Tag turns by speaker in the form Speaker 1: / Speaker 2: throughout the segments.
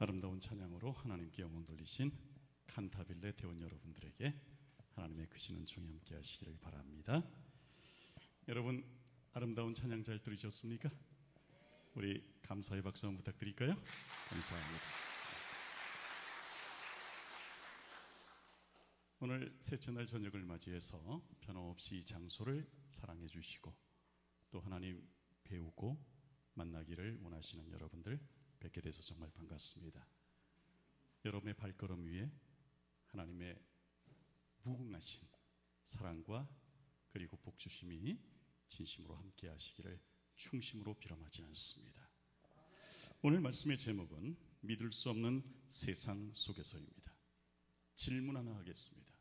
Speaker 1: 아름다운 찬양으로 하나님께 영광 돌리신 칸타빌레 대원 여러분들에게 하나님의 크신 은총이 함께 하시기를 바랍니다. 여러분, 아름다운 찬양 잘 들으셨습니까? 우리 감사의 박수 한번 부탁드릴까요? 감사합니다. 오늘 셋째 날 저녁을 맞이해서 변함없이 이 장소를 사랑해 주시고 또 하나님 배우고 만나기를 원하시는 여러분들 뵙게 돼서 정말 반갑습니다. 여러분의 발걸음 위에 하나님의 무궁하신 사랑과 그리고 복주심이 진심으로 함께 하시기를 충심으로 빌어마지 않습니다. 오늘 말씀의 제목은 믿을 수 없는 세상 속에서입니다. 질문 하나 하겠습니다.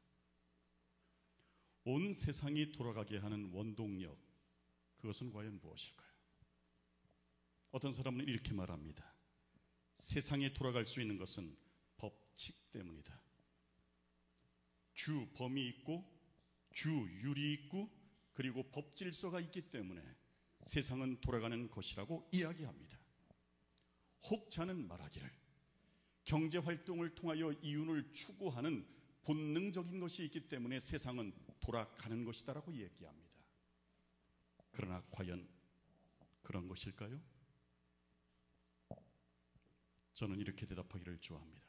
Speaker 1: 온 세상이 돌아가게 하는 원동력, 그것은 과연 무엇일까요? 어떤 사람은 이렇게 말합니다. 세상이 돌아갈 수 있는 것은 법칙 때문이다. 규범이 있고 규율이 있고 그리고 법질서가 있기 때문에 세상은 돌아가는 것이라고 이야기합니다. 혹자는 말하기를 경제활동을 통하여 이윤을 추구하는 본능적인 것이 있기 때문에 세상은 돌아가는 것이다라고 얘기합니다. 그러나 과연 그런 것일까요? 저는 이렇게 대답하기를 좋아합니다.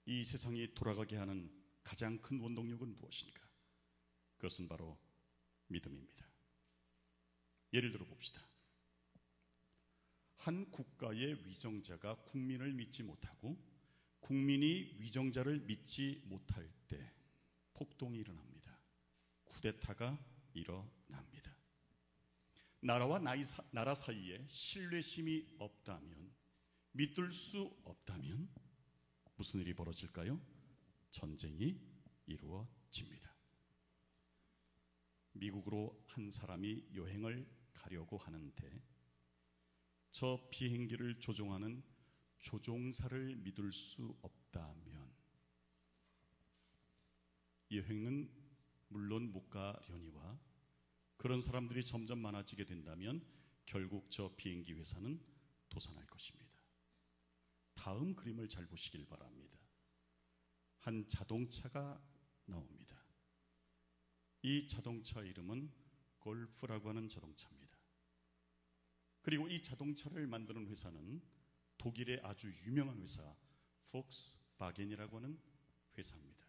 Speaker 1: 이 세상이 돌아가게 하는 가장 큰 원동력은 무엇인가? 그것은 바로 믿음입니다. 예를 들어 봅시다. 한 국가의 위정자가 국민을 믿지 못하고 국민이 위정자를 믿지 못할 때 폭동이 일어납니다. 쿠데타가 일어납니다. 나라와 나라 사이에 신뢰심이 없다면, 믿을 수 없다면 무슨 일이 벌어질까요? 전쟁이 이루어집니다. 미국으로 한 사람이 여행을 가려고 하는데 저 비행기를 조종하는 조종사를 믿을 수 없다면 여행은 물론 못 가려니와 그런 사람들이 점점 많아지게 된다면 결국 저 비행기 회사는 도산할 것입니다. 다음 그림을 잘 보시길 바랍니다. 한 자동차가 나옵니다. 이 자동차 이름은 골프라고 하는 자동차입니다. 그리고 이 자동차를 만드는 회사는 독일의 아주 유명한 회사 폭스바겐이라고 하는 회사입니다.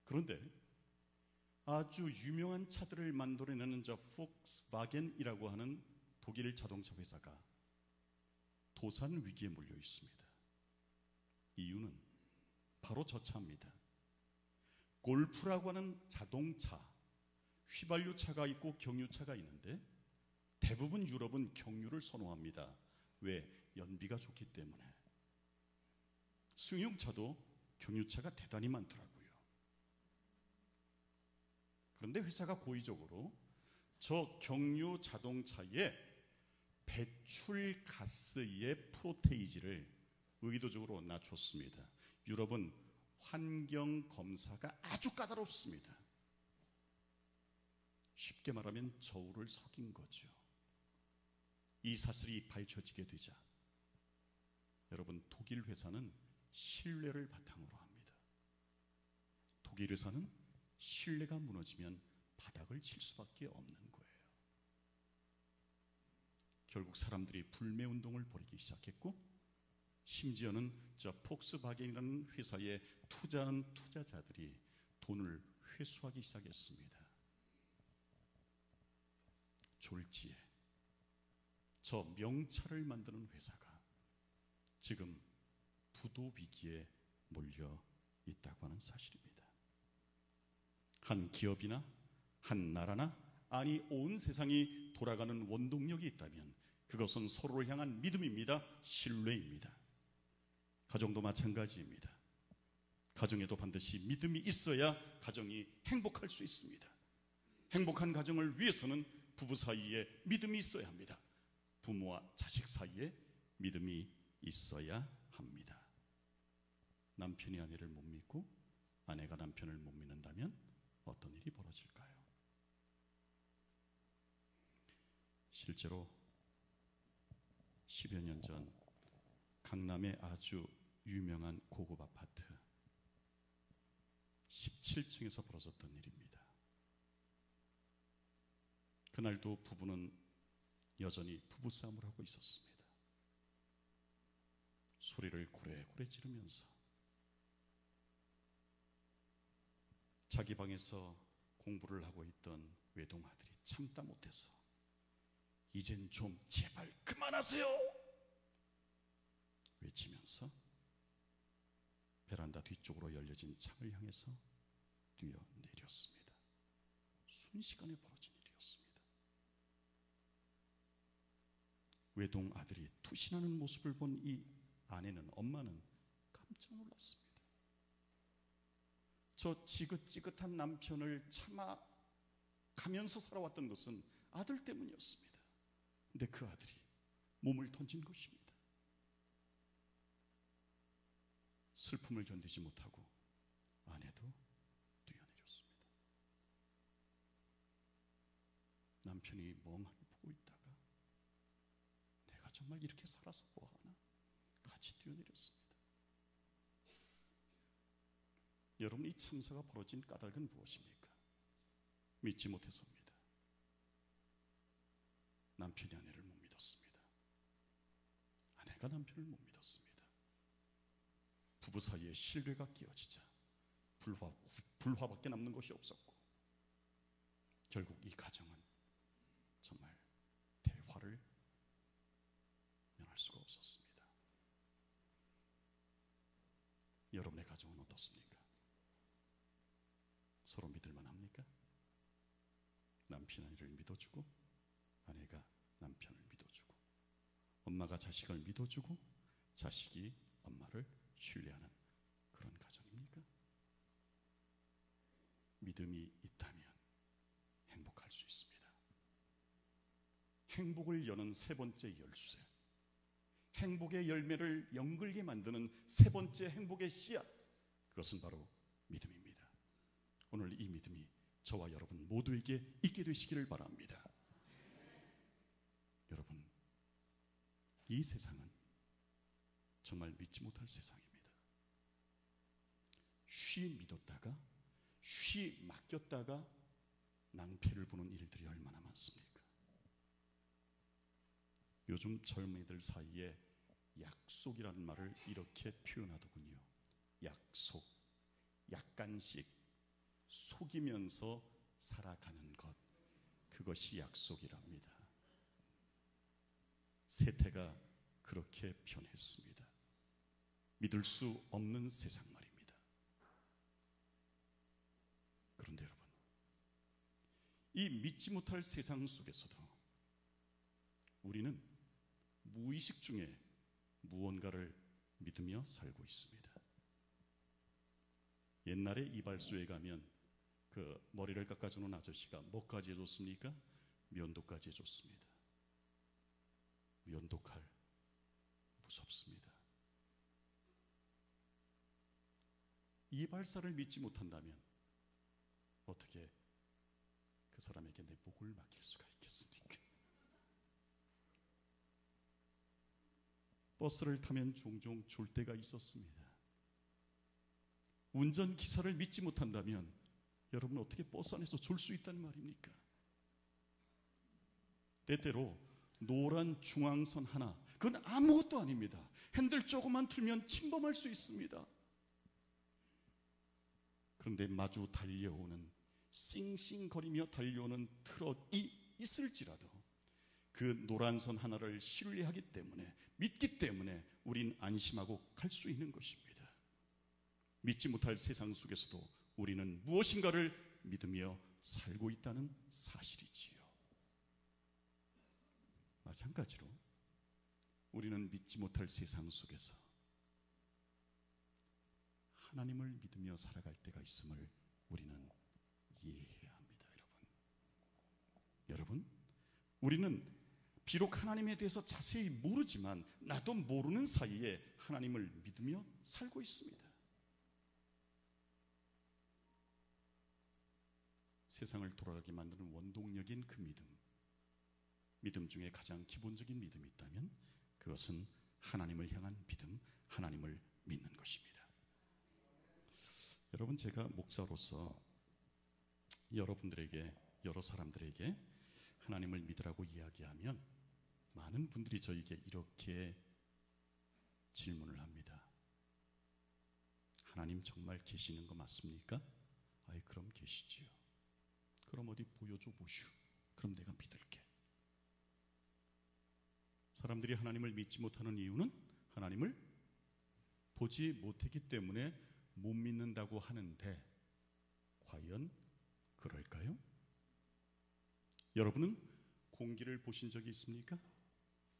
Speaker 1: 그런데 아주 유명한 차들을 만들어내는 저 폭스바겐이라고 하는 독일 자동차 회사가 도산 위기에 몰려 있습니다. 이유는 바로 저 차입니다. 골프라고 하는 자동차, 휘발유차가 있고 경유차가 있는데 대부분 유럽은 경유를 선호합니다. 왜? 연비가 좋기 때문에. 승용차도 경유차가 대단히 많더라고요. 그런데 회사가 고의적으로 저 경유 자동차에 배출가스의 프로테이지를 의도적으로 낮췄습니다. 유럽은 환경검사가 아주 까다롭습니다. 쉽게 말하면 저울을 속인 거죠. 이 사실이 밝혀지게 되자 여러분, 독일 회사는 신뢰를 바탕으로 합니다. 독일 회사는 신뢰가 무너지면 바닥을 칠 수밖에 없는 거예요. 결국 사람들이 불매운동을 벌이기 시작했고 심지어는 저 폭스바겐이라는 회사에 투자하는 투자자들이 돈을 회수하기 시작했습니다. 졸지에 저 명차를 만드는 회사가 지금 부도 위기에 몰려 있다고 하는 사실입니다. 한 기업이나 한 나라나 아니 온 세상이 돌아가는 원동력이 있다면 그것은 서로를 향한 믿음입니다. 신뢰입니다. 가정도 마찬가지입니다. 가정에도 반드시 믿음이 있어야 가정이 행복할 수 있습니다. 행복한 가정을 위해서는 부부 사이에 믿음이 있어야 합니다. 부모와 자식 사이에 믿음이 있어야 합니다. 남편이 아내를 못 믿고 아내가 남편을 못 믿는다면 어떤 일이 벌어질까요? 실제로 10여 년 전 강남의 아주 유명한 고급 아파트 17층에서 벌어졌던 일입니다. 그날도 부부는 여전히 부부싸움을 하고 있었습니다. 소리를 고래고래 지르면서 자기 방에서 공부를 하고 있던 외동아들이 참다 못해서 이젠 좀 제발 그만하세요 외치면서 베란다 뒤쪽으로 열려진 창을 향해서 뛰어내렸습니다. 순식간에 벌어진 일이었습니다. 외동아들이 투신하는 모습을 본 이 아내는, 엄마는 깜짝 놀랐습니다. 저 지긋지긋한 남편을 참아가면서 살아왔던 것은 아들 때문이었습니다. 근데 그 아들이 몸을 던진 것입니다. 슬픔을 견디지 못하고 아내도 뛰어내렸습니다. 남편이 멍하니 보고 있다가 내가 정말 이렇게 살아서 뭐하나 같이 뛰어내렸습니다. 여러분, 이 참사가 벌어진 까닭은 무엇입니까? 믿지 못해서입니다. 남편이 아내를 못 믿었습니다. 아내가 남편을 못 믿었습니다. 부부 사이에 신뢰가 깨어지자 불화밖에 남는 것이 없었고, 결국 이 가정은 정말 대화를 면할 수가 없었습니다. 여러분의 가정은 어떻습니까? 서로 믿을만 합니까? 남편이 아내를 믿어주고, 아내가 남편을 믿어주고, 엄마가 자식을 믿어주고, 자식이 엄마를 신뢰하는 그런 가정입니까? 믿음이 있다면 행복할 수 있습니다. 행복을 여는 세 번째 열쇠, 행복의 열매를 연글게 만드는 세 번째 행복의 씨앗, 그것은 바로 믿음입니다. 오늘 이 믿음이 저와 여러분 모두에게 있게 되시기를 바랍니다. 여러분, 이 세상은 정말 믿지 못할 세상입니다. 쉬 믿었다가 쉬 맡겼다가 낭패를 보는 일들이 얼마나 많습니까? 요즘 젊은이들 사이에 약속이라는 말을 이렇게 표현하더군요. 약속, 약간씩 속이면서 살아가는 것, 그것이 약속이랍니다. 세태가 그렇게 변했습니다. 믿을 수 없는 세상 말입니다. 그런데 여러분, 이 믿지 못할 세상 속에서도 우리는 무의식 중에 무언가를 믿으며 살고 있습니다. 옛날에 이발소에 가면 그 머리를 깎아주는 아저씨가 뭐까지 해줬습니까? 면도까지 해줬습니다. 면도칼 무섭습니다. 이발사를 믿지 못한다면 어떻게 그 사람에게 내 목을 맡길 수가 있겠습니까? 버스를 타면 종종 졸 때가 있었습니다. 운전기사를 믿지 못한다면 여러분 어떻게 버스 안에서 졸 수 있다는 말입니까? 때때로 노란 중앙선 하나, 그건 아무것도 아닙니다. 핸들 조금만 틀면 침범할 수 있습니다. 그런데 마주 달려오는, 싱싱거리며 달려오는 트럭이 있을지라도 그 노란선 하나를 신뢰하기 때문에, 믿기 때문에 우린 안심하고 갈 수 있는 것입니다. 믿지 못할 세상 속에서도 우리는 무엇인가를 믿으며 살고 있다는 사실이지요. 마찬가지로 우리는 믿지 못할 세상 속에서 하나님을 믿으며 살아갈 때가 있음을 우리는 이해해야 합니다. 여러분, 우리는 비록 하나님에 대해서 자세히 모르지만 나도 모르는 사이에 하나님을 믿으며 살고 있습니다. 세상을 돌아가게 만드는 원동력인 그 믿음 중에 가장 기본적인 믿음이 있다면 그것은 하나님을 향한 믿음, 하나님을 믿는 것입니다. 여러분, 제가 목사로서 여러분들에게, 여러 사람들에게 하나님을 믿으라고 이야기하면 많은 분들이 저에게 이렇게 질문을 합니다. 하나님 정말 계시는 거 맞습니까? 아이, 그럼 계시지요. 그럼 어디 보여줘 보슈. 그럼 내가 믿을게. 사람들이 하나님을 믿지 못하는 이유는 하나님을 보지 못했기 때문에 못 믿는다고 하는데, 과연 그럴까요? 여러분은 공기를 보신 적이 있습니까?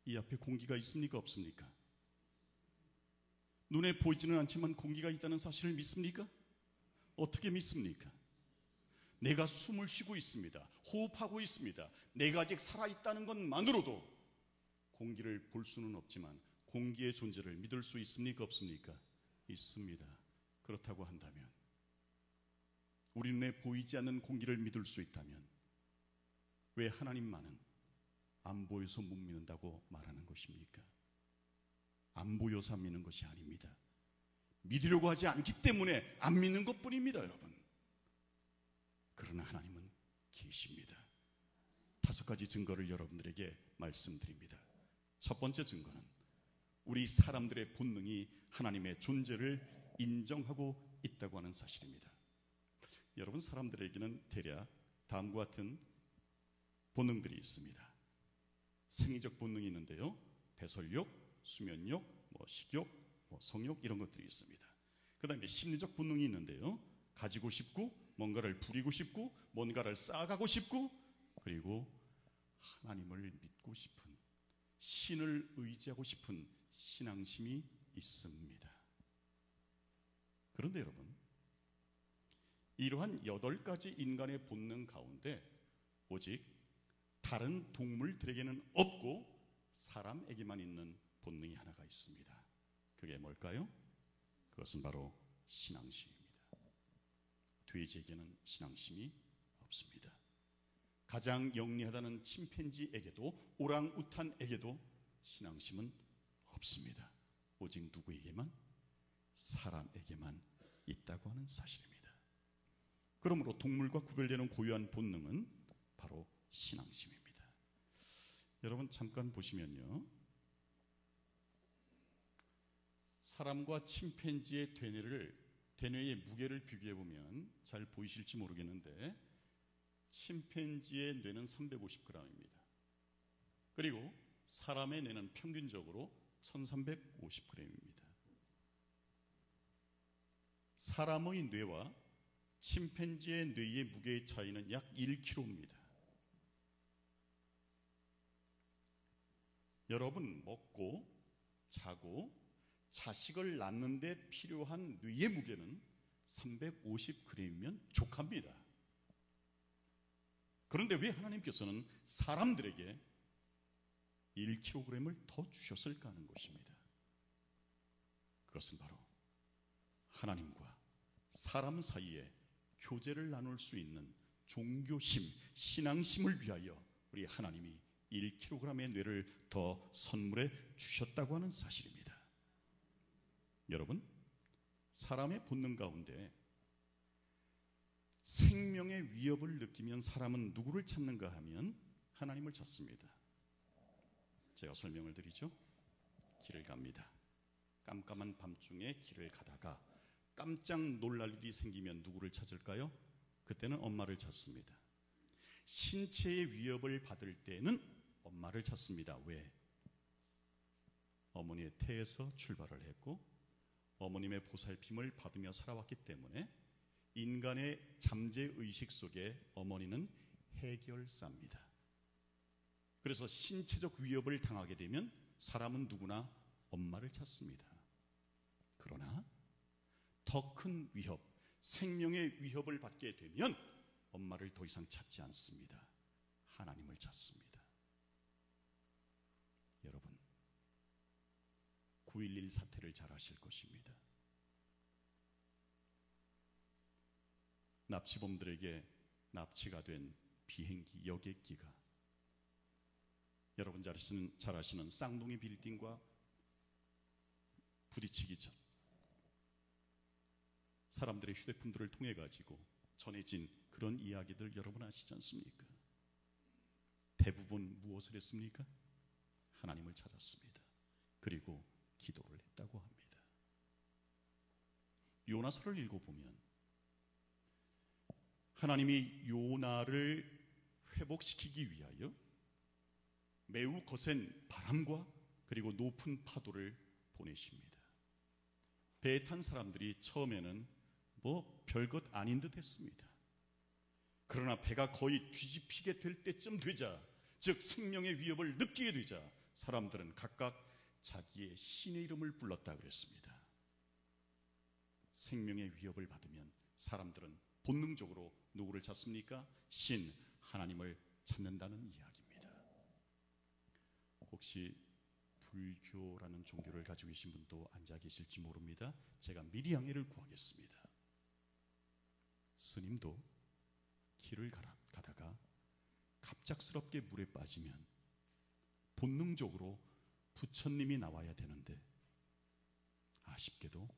Speaker 1: 이 앞에 공기가 있습니까? 없습니까? 눈에 보이지는 않지만 공기가 있다는 사실을 믿습니까? 어떻게 믿습니까? 내가 숨을 쉬고 있습니다. 호흡하고 있습니다. 내가 아직 살아있다는 것만으로도 공기를 볼 수는 없지만 공기의 존재를 믿을 수 있습니까? 없습니까? 있습니다. 그렇다고 한다면, 우리 눈에 보이지 않는 공기를 믿을 수 있다면 왜 하나님만은 안 보여서 못 믿는다고 말하는 것입니까? 안 보여서 안 믿는 것이 아닙니다. 믿으려고 하지 않기 때문에 안 믿는 것뿐입니다, 여러분. 그러나 하나님은 계십니다. 5가지 증거를 여러분들에게 말씀드립니다. 첫 번째 증거는 우리 사람들의 본능이 하나님의 존재를 인정하고 있다고 하는 사실입니다. 여러분, 사람들에게는 대략 다음과 같은 본능들이 있습니다. 생리적 본능이 있는데요, 배설욕, 수면욕, 식욕, 성욕, 이런 것들이 있습니다. 그 다음에 심리적 본능이 있는데요, 가지고 싶고, 뭔가를 부리고 싶고, 뭔가를 쌓아가고 싶고, 그리고 하나님을 믿고 싶은, 신을 의지하고 싶은 신앙심이 있습니다. 그런데 여러분, 이러한 8가지 인간의 본능 가운데 오직 다른 동물들에게는 없고 사람에게만 있는 본능이 하나가 있습니다. 그게 뭘까요? 그것은 바로 신앙심입니다. 돼지에게는 신앙심이 없습니다. 가장 영리하다는 침팬지에게도, 오랑우탄에게도 신앙심은 없습니다. 오직 누구에게만? 사람에게만 있다고 하는 사실입니다. 그러므로 동물과 구별되는 고유한 본능은 바로 신앙심입니다. 여러분, 잠깐 보시면요, 사람과 침팬지의 대뇌의 무게를 비교해 보면 잘 보이실지 모르겠는데, 침팬지의 뇌는 350g입니다. 그리고 사람의 뇌는 평균적으로 1350g입니다. 사람의 뇌와 침팬지의 뇌의 무게의 차이는 약 1kg입니다. 여러분, 먹고 자고 자식을 낳는 데 필요한 뇌의 무게는 350g이면 족합니다. 그런데 왜 하나님께서는 사람들에게 1kg을 더 주셨을까 하는 것입니다. 그것은 바로 하나님과 사람 사이에 교제를 나눌 수 있는 종교심, 신앙심을 위하여 우리 하나님이 1kg의 뇌를 더 선물해 주셨다고 하는 사실입니다. 여러분, 사람의 본능 가운데 생명의 위협을 느끼면 사람은 누구를 찾는가 하면 하나님을 찾습니다. 제가 설명을 드리죠. 길을 갑니다. 깜깜한 밤중에 길을 가다가 깜짝 놀랄 일이 생기면 누구를 찾을까요? 그때는 엄마를 찾습니다. 신체의 위협을 받을 때는 엄마를 찾습니다. 왜? 어머니의 태에서 출발을 했고 어머님의 보살핌을 받으며 살아왔기 때문에 인간의 잠재의식 속에 어머니는 해결사입니다. 그래서 신체적 위협을 당하게 되면 사람은 누구나 엄마를 찾습니다. 그러나 더 큰 위협, 생명의 위협을 받게 되면 엄마를 더 이상 찾지 않습니다. 하나님을 찾습니다. 여러분, 9.11 사태를 잘 아실 것입니다. 납치범들에게 납치가 된 비행기, 여객기가 여러분 잘 아시는 쌍둥이 빌딩과 부딪히기 전 사람들의 휴대폰들을 통해 가지고 전해진 그런 이야기들 여러분 아시지 않습니까? 대부분 무엇을 했습니까? 하나님을 찾았습니다. 그리고 기도를 했다고 합니다. 요나서를 읽어보면 하나님이 요나를 회복시키기 위하여 매우 거센 바람과 그리고 높은 파도를 보내십니다. 배에 탄 사람들이 처음에는 별것 아닌 듯 했습니다. 그러나 배가 거의 뒤집히게 될 때쯤 되자, 즉 생명의 위협을 느끼게 되자 사람들은 각각 자기의 신의 이름을 불렀다 그랬습니다. 생명의 위협을 받으면 사람들은 본능적으로 누구를 찾습니까? 신, 하나님을 찾는다는 이야기입니다. 혹시 불교라는 종교를 가지고 계신 분도 앉아 계실지 모릅니다. 제가 미리 양해를 구하겠습니다. 스님도 길을 가다가 갑작스럽게 물에 빠지면 본능적으로 부처님이 나와야 되는데 아쉽게도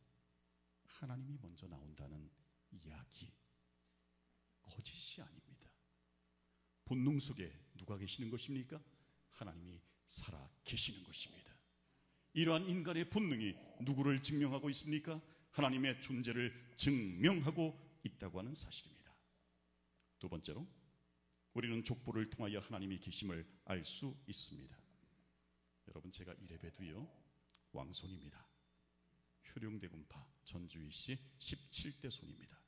Speaker 1: 하나님이 먼저 나온다는 이야기, 거짓이 아닙니다. 본능 속에 누가 계시는 것입니까? 하나님이 살아 계시는 것입니다. 이러한 인간의 본능이 누구를 증명하고 있습니까? 하나님의 존재를 증명하고 있다고 하는 사실입니다. 두 번째로 우리는 족보를 통하여 하나님이 계심을 알 수 있습니다. 여러분, 제가 이래봬도요 왕손입니다. 효령대군파 전주이씨 17대 손입니다.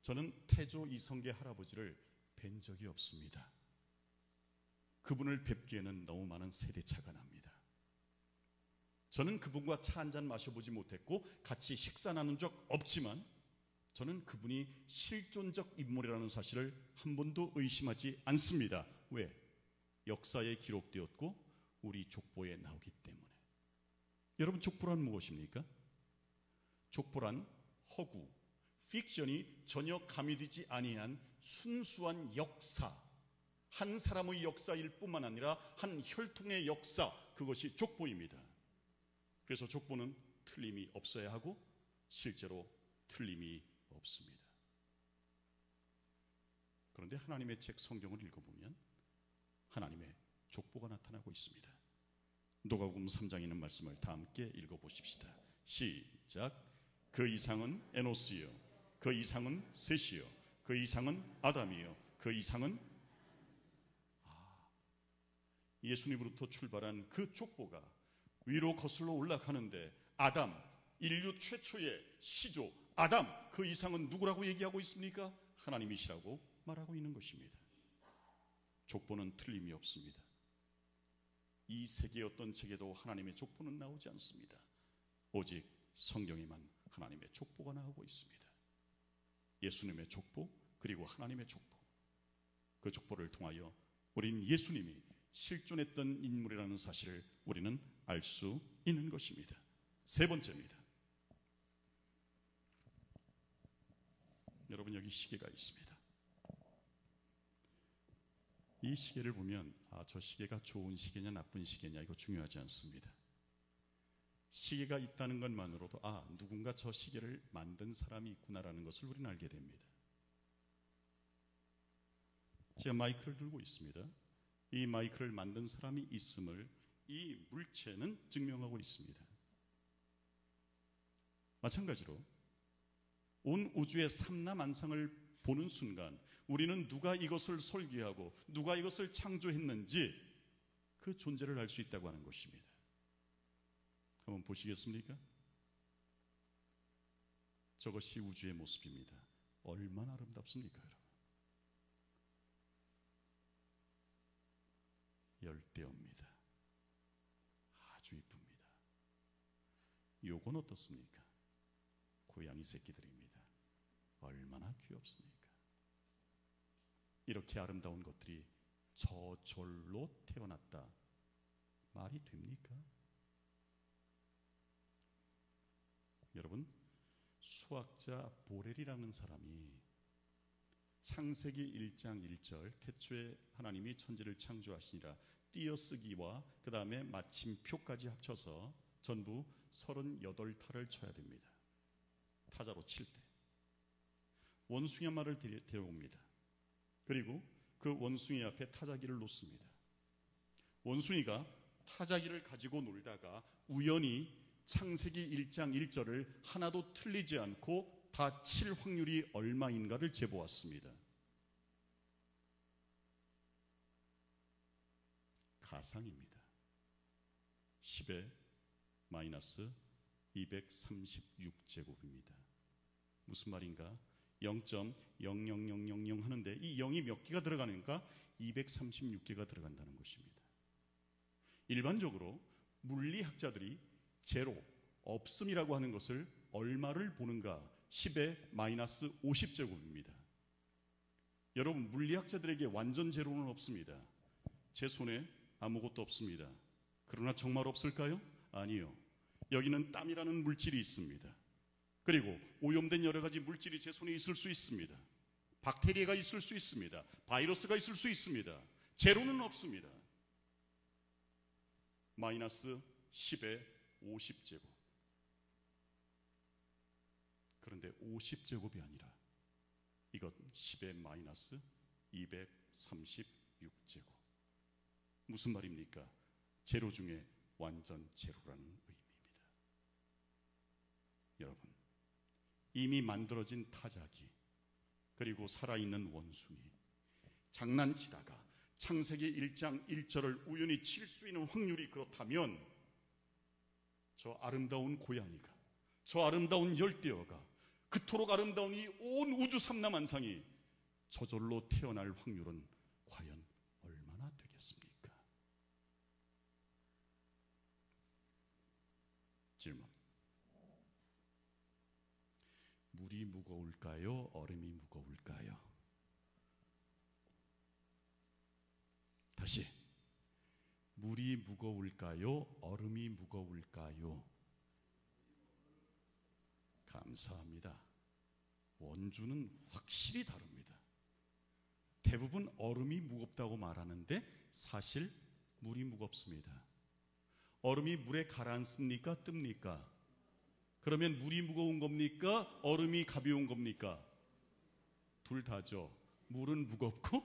Speaker 1: 저는 태조 이성계 할아버지를 뵌 적이 없습니다. 그분을 뵙기에는 너무 많은 세대차가 납니다. 저는 그분과 차 한잔 마셔보지 못했고 같이 식사 나눈 적 없지만 저는 그분이 실존적 인물이라는 사실을 한 번도 의심하지 않습니다. 왜? 역사에 기록되었고 우리 족보에 나오기 때문에. 여러분, 족보란 무엇입니까? 족보란 허구, 픽션이 전혀 가미되지 아니한 순수한 역사, 한 사람의 역사일 뿐만 아니라 한 혈통의 역사, 그것이 족보입니다. 그래서 족보는 틀림이 없어야 하고 실제로 틀림이 없습니다. 그런데 하나님의 책 성경을 읽어보면 하나님의 족보가 나타나고 있습니다. 누가복음 3장에 있는 말씀을 다 함께 읽어보십시다. 시작. 그 이상은 에노스요, 그 이상은 셋이요, 그 이상은 아담이요, 그 이상은 예수님으로부터 출발한 그 족보가 위로 거슬러 올라가는데 아담, 인류 최초의 시조 아담, 그 이상은 누구라고 얘기하고 있습니까? 하나님이시라고 말하고 있는 것입니다. 족보는 틀림이 없습니다. 이 세계의 어떤 책에도 하나님의 족보는 나오지 않습니다. 오직 성경에만 하나님의 족보가 나오고 있습니다. 예수님의 족보, 그리고 하나님의 족보. 그 족보를 통하여 우리는 예수님이 실존했던 인물이라는 사실을 우리는 알 수 있는 것입니다. 세 번째입니다. 여러분, 여기 시계가 있습니다. 이 시계를 보면 저 시계가 좋은 시계냐 나쁜 시계냐 이거 중요하지 않습니다. 시계가 있다는 것만으로도 누군가 저 시계를 만든 사람이 있구나라는 것을 우리는 알게 됩니다. 제가 마이크를 들고 있습니다. 이 마이크를 만든 사람이 있음을 이 물체는 증명하고 있습니다. 마찬가지로 온 우주의 삼라만상을 보는 순간 우리는 누가 이것을 설계하고 누가 이것을 창조했는지 그 존재를 알 수 있다고 하는 것입니다. 한번 보시겠습니까? 저것이 우주의 모습입니다. 얼마나 아름답습니까, 여러분? 열대어입니다. 아주 이쁩니다. 요건 어떻습니까? 고양이 새끼들입니다. 얼마나 귀엽습니까? 이렇게 아름다운 것들이 저절로 태어났다. 말이 됩니까? 여러분, 수학자 보렐이라는 사람이 창세기 1장 1절 태초에 하나님이 천지를 창조하시니라 띄어쓰기와 그 다음에 마침표까지 합쳐서 전부 38타를 쳐야 됩니다. 타자로 칠 때. 원숭이 한 마리를 데려옵니다. 그리고 그 원숭이 앞에 타자기를 놓습니다. 원숭이가 타자기를 가지고 놀다가 우연히 창세기 1장 1절을 하나도 틀리지 않고 다 칠 확률이 얼마인가를 재보았습니다. 가상입니다. 10의 마이너스 236제곱입니다. 무슨 말인가? 0.00000 하는데 이 0이 몇 개가 들어가니까 236개가 들어간다는 것입니다. 일반적으로 물리학자들이 제로, 없음이라고 하는 것을 얼마를 보는가? 10의 마이너스 50제곱입니다. 여러분, 물리학자들에게 완전 제로는 없습니다. 제 손에 아무것도 없습니다. 그러나 정말 없을까요? 아니요. 여기는 땀이라는 물질이 있습니다. 그리고 오염된 여러 가지 물질이 제 손에 있을 수 있습니다. 박테리아가 있을 수 있습니다. 바이러스가 있을 수 있습니다. 제로는 없습니다. 마이너스 10의 50제곱. 그런데 50제곱이 아니라 이것 10의 마이너스 236제곱. 무슨 말입니까? 제로 중에 완전 제로라는 의미입니다. 여러분, 이미 만들어진 타자기, 그리고 살아있는 원숭이, 장난치다가 창세기 1장 1절을 우연히 칠 수 있는 확률이 그렇다면 저 아름다운 고양이가, 저 아름다운 열대어가, 그토록 아름다운 이 온 우주 삼라만상이 저절로 태어날 확률은 과연 얼마나 되겠습니까? 질문. 물이 무거울까요? 얼음이 무거울까요? 다시. 물이 무거울까요? 얼음이 무거울까요? 감사합니다. 원주는 확실히 다릅니다. 대부분 얼음이 무겁다고 말하는데 사실 물이 무겁습니다. 얼음이 물에 가라앉습니까? 뜹니까? 그러면 물이 무거운 겁니까? 얼음이 가벼운 겁니까? 둘 다죠. 물은 무겁고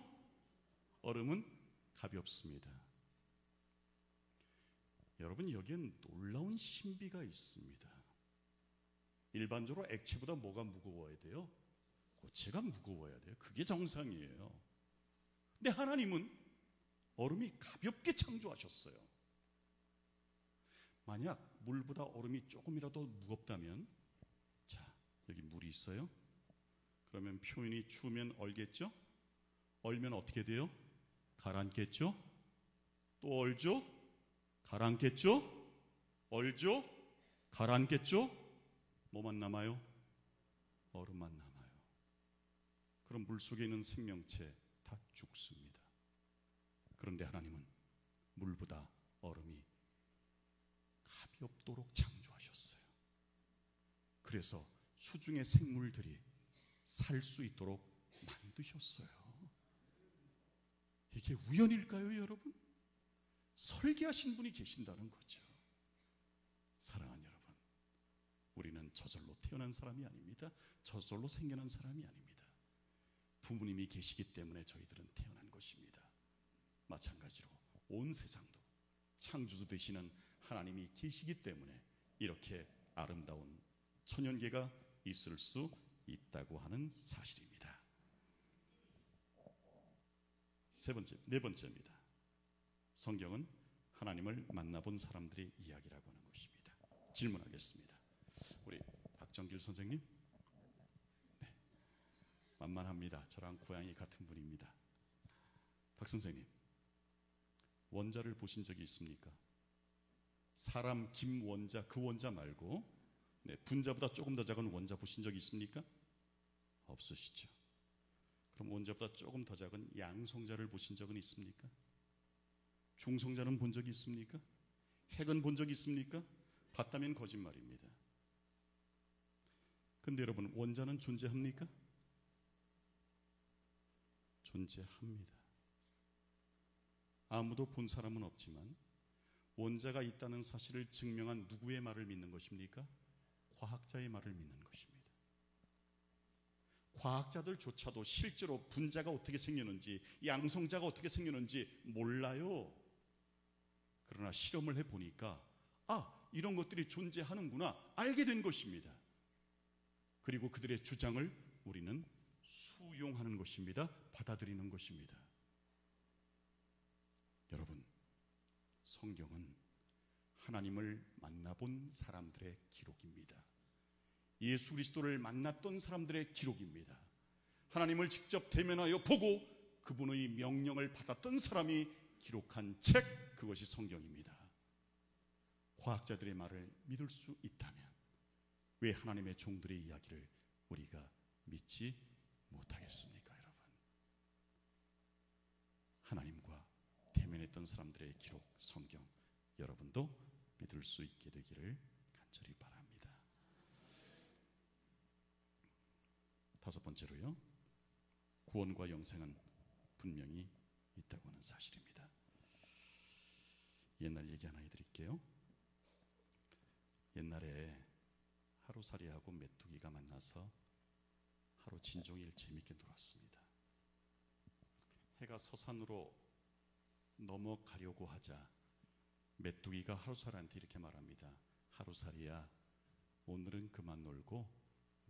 Speaker 1: 얼음은 가볍습니다. 여러분, 여기엔 놀라운 신비가 있습니다. 일반적으로 액체보다 뭐가 무거워야 돼요? 고체가 무거워야 돼요. 그게 정상이에요. 근데 하나님은 얼음이 가볍게 창조하셨어요. 만약 물보다 얼음이 조금이라도 무겁다면, 자, 여기 물이 있어요. 그러면 표현이 추우면 얼겠죠? 얼면 어떻게 돼요? 가라앉겠죠? 또 얼죠? 가라앉겠죠? 얼죠? 가라앉겠죠? 뭐만 남아요? 얼음만 남아요. 그럼 물속에 있는 생명체 다 죽습니다. 그런데 하나님은 물보다 얼음이 가볍도록 창조하셨어요. 그래서 수중의 생물들이 살 수 있도록 만드셨어요. 이게 우연일까요, 여러분? 설계하신 분이 계신다는 거죠. 사랑하는 여러분, 우리는 저절로 태어난 사람이 아닙니다. 저절로 생겨난 사람이 아닙니다. 부모님이 계시기 때문에 저희들은 태어난 것입니다. 마찬가지로 온 세상도 창조주 되시는 하나님이 계시기 때문에 이렇게 아름다운 천연계가 있을 수 있다고 하는 사실입니다. 네 번째입니다. 성경은 하나님을 만나본 사람들의 이야기라고 하는 것입니다. 질문하겠습니다. 우리 박정길 선생님, 네, 만만합니다. 저랑 고향이 같은 분입니다. 박 선생님, 원자를 보신 적이 있습니까? 사람 김원자, 그 원자 말고 분자보다 조금 더 작은 원자 보신 적이 있습니까? 없으시죠? 그럼 원자보다 조금 더 작은 양성자를 보신 적은 있습니까? 중성자는 본 적이 있습니까? 핵은 본 적이 있습니까? 봤다면 거짓말입니다. 근데 여러분, 원자는 존재합니까? 존재합니다. 아무도 본 사람은 없지만 원자가 있다는 사실을 증명한 누구의 말을 믿는 것입니까? 과학자의 말을 믿는 것입니다. 과학자들조차도 실제로 분자가 어떻게 생겼는지, 양성자가 어떻게 생겼는지 몰라요. 그러나 실험을 해보니까 이런 것들이 존재하는구나 알게 된 것입니다. 그리고 그들의 주장을 우리는 수용하는 것입니다. 받아들이는 것입니다. 여러분, 성경은 하나님을 만나본 사람들의 기록입니다. 예수 그리스도를 만났던 사람들의 기록입니다. 하나님을 직접 대면하여 보고 그분의 명령을 받았던 사람이 기록한 책, 그것이 성경입니다. 과학자들의 말을 믿을 수 있다면 왜 하나님의 종들의 이야기를 우리가 믿지 못하겠습니까, 여러분? 하나님과 대면했던 사람들의 기록, 성경, 여러분도 믿을 수 있게 되기를 간절히 바랍니다. 다섯 번째로요, 구원과 영생은 분명히 있다고 하는 사실입니다. 옛날 얘기 하나 해드릴게요. 옛날에 하루살이하고 메뚜기가 만나서 하루 진종일 재밌게 놀았습니다. 해가 서산으로 넘어가려고 하자 메뚜기가 하루살이한테 이렇게 말합니다. 하루살이야, 오늘은 그만 놀고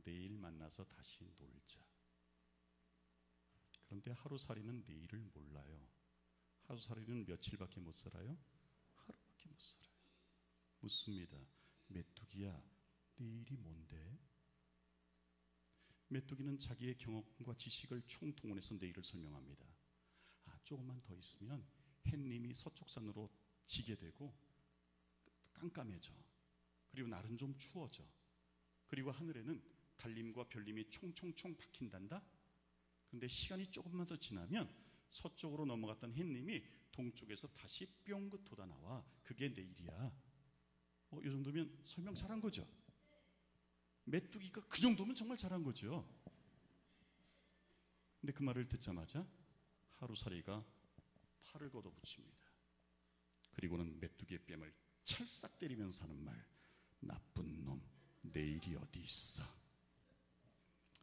Speaker 1: 내일 만나서 다시 놀자. 그런데 하루살이는 내일을 몰라요. 하루살이는 며칠밖에 못 살아요? 하루밖에 못 살아요. 묻습니다. 메뚜기야, 내일이 뭔데? 메뚜기는 자기의 경험과 지식을 총동원해서 내일을 설명합니다. 조금만 더 있으면 햇님이 서쪽산으로 지게 되고 깜깜해져. 그리고 날은 좀 추워져. 그리고 하늘에는 달림과 별림이 총총총 박힌단다. 그런데 시간이 조금만 더 지나면 서쪽으로 넘어갔던 햇님이 동쪽에서 다시 뿅긋 돋아 나와. 그게 내일이야. 이 정도면 설명 잘한 거죠. 메뚜기가 그 정도면 정말 잘한 거죠. 근데 그 말을 듣자마자 하루살이가 팔을 걷어붙입니다. 그리고는 메뚜기의 뺨을 찰싹 때리면서 하는 말, 나쁜 놈, 내일이 어디 있어?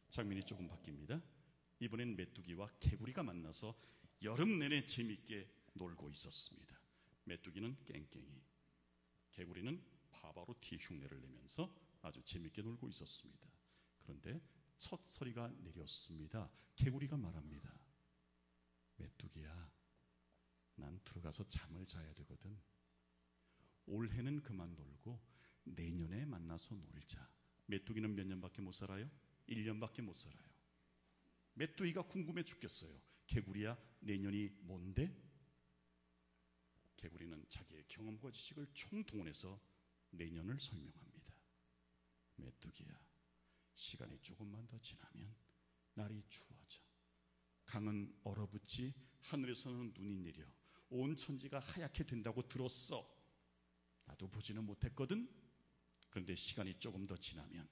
Speaker 1: 장면이 조금 바뀝니다. 이번엔 메뚜기와 개구리가 만나서 여름 내내 재밌게 놀고 있었습니다. 메뚜기는 깽깽이, 개구리는 바바로티 흉내를 내면서 아주 재밌게 놀고 있었습니다. 그런데 첫 서리가 내렸습니다. 개구리가 말합니다. 메뚜기야, 난 들어가서 잠을 자야 되거든. 올해는 그만 놀고 내년에 만나서 놀자. 메뚜기는 몇 년밖에 못 살아요? 1년밖에 못 살아요. 메뚜기가 궁금해 죽겠어요. 개구리야, 내년이 뭔데? 개구리는 자기의 경험과 지식을 총동원해서 내년을 설명합니다. 메뚜기야, 시간이 조금만 더 지나면 날이 추워져. 강은 얼어붙지 하늘에서는 눈이 내려 온 천지가 하얗게 된다고 들었어. 나도 보지는 못했거든. 그런데 시간이 조금 더 지나면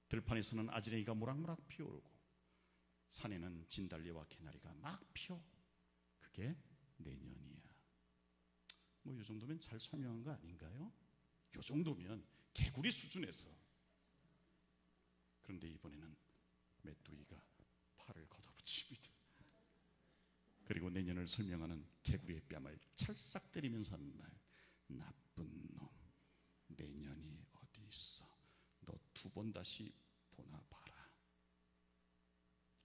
Speaker 1: 들판에서는 아지랭이가 모락모락 피어오르고 산에는 진달래와 개나리가 막 피어. 그게 내년이야. 이 정도면 잘 설명한 거 아닌가요? 이 정도면 개구리 수준에서. 그런데 이번에는 메뚜기가 팔을 걷어붙입니다. 그리고 내년을 설명하는 개구리의 뺨을 찰싹 때리면서 하는 말, 나쁜 놈, 내년이 어디 있어? 너 두 번 다시 보나 봐라.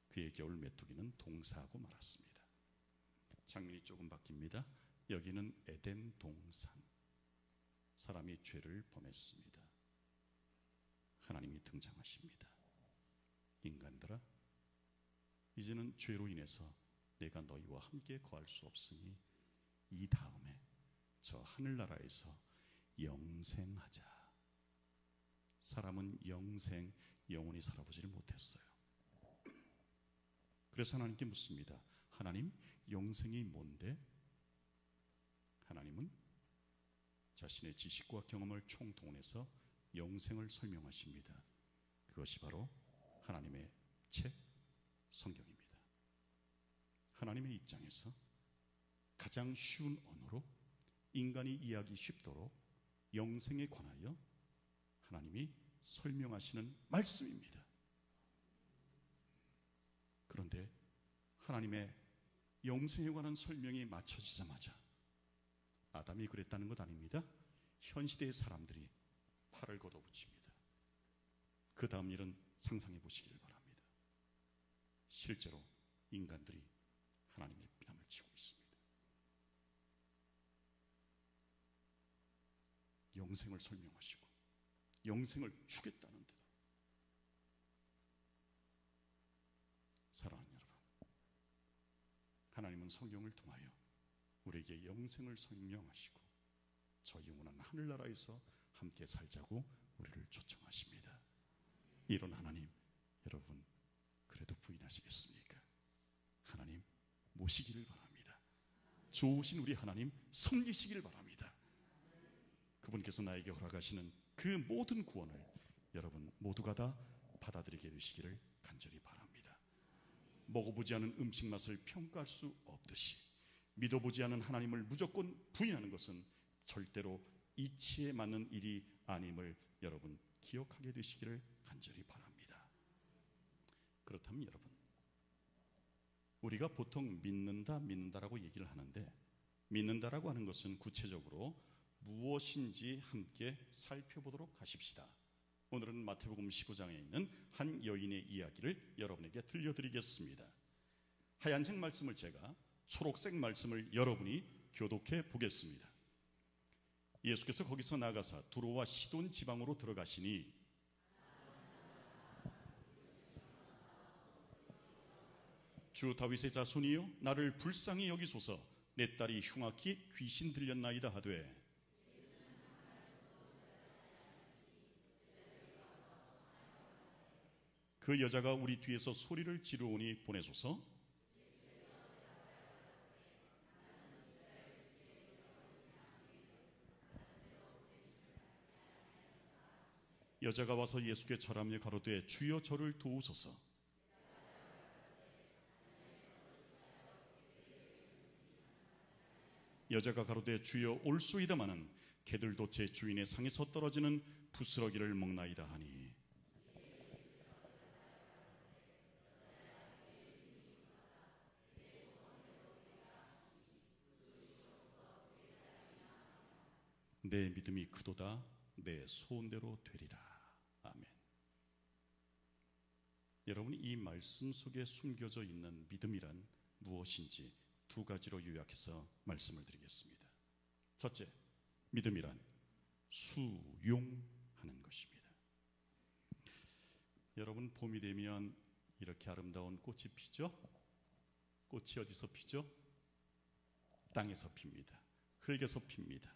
Speaker 1: 그의 겨울 메뚜기는 동사하고 말았습니다. 장면이 조금 바뀝니다. 여기는 에덴 동산. 사람이 죄를 범했습니다. 하나님이 등장하십니다. 인간들아, 이제는 죄로 인해서 내가 너희와 함께 거할 수 없으니 이 다음에 저 하늘나라에서 영생하자. 사람은 영원히 살아보지를 못했어요. 그래서 하나님께 묻습니다. 하나님, 영생이 뭔데? 하나님은 자신의 지식과 경험을 총동원해서 영생을 설명하십니다. 그것이 바로 하나님의 책, 성경입니다. 하나님의 입장에서 가장 쉬운 언어로 인간이 이해하기 쉽도록 영생에 관하여 하나님이 설명하시는 말씀입니다. 그런데 하나님의 영생에 관한 설명이 맞춰지자마자 아담이 그랬다는 것 아닙니다. 현 시대의 사람들이 팔을 걷어붙입니다. 그 다음 일은 상상해 보시기를 바랍니다. 실제로 인간들이 하나님의 피난을 치고 있습니다. 영생을 설명하시고 영생을 주겠다는 듯. 사랑하는 여러분, 하나님은 성경을 통하여 우리에게 영생을 설명하시고 저 영원한 하늘나라에서 함께 살자고 우리를 초청하십니다. 이런 하나님, 여러분 그래도 부인하시겠습니까? 하나님 모시기를 바랍니다. 좋으신 우리 하나님 섬기시기를 바랍니다. 그분께서 나에게 허락하시는 그 모든 구원을 여러분 모두가 다 받아들이게 되시기를 간절히 바랍니다. 먹어보지 않은 음식 맛을 평가할 수 없듯이 믿어보지 않은 하나님을 무조건 부인하는 것은 절대로 이치에 맞는 일이 아님을 여러분 기억하게 되시기를 간절히 바랍니다. 그렇다면 여러분, 우리가 보통 믿는다라고 얘기를 하는데, 믿는다라고 하는 것은 구체적으로 무엇인지 함께 살펴보도록 하십시다. 오늘은 마태복음 15장에 있는 한 여인의 이야기를 여러분에게 들려드리겠습니다. 하얀색 말씀을 제가 초록색 말씀을 여러분이 교독해 보겠습니다. 예수께서 거기서 나가사 두로와 시돈 지방으로 들어가시니 주 다윗의 자손이여 나를 불쌍히 여기소서. 내 딸이 흉악히 귀신 들렸나이다 하되 그 여자가 우리 뒤에서 소리를 지르오니 보내소서. 여자가 와서 예수께 절하며 가로되 주여 저를 도우소서. 여자가 가로되 주여 올소이다마는 개들도 제 주인의 상에서 떨어지는 부스러기를 먹나이다 하니 내 믿음이 크도다. 내 소원대로 되리라. 아멘. 여러분이 이 말씀 속에 숨겨져 있는 믿음이란 무엇인지 두 가지로 요약해서 말씀을 드리겠습니다. 첫째, 믿음이란 수용하는 것입니다. 여러분, 봄이 되면 이렇게 아름다운 꽃이 피죠? 꽃이 어디서 피죠? 땅에서 핍니다. 흙에서 핍니다.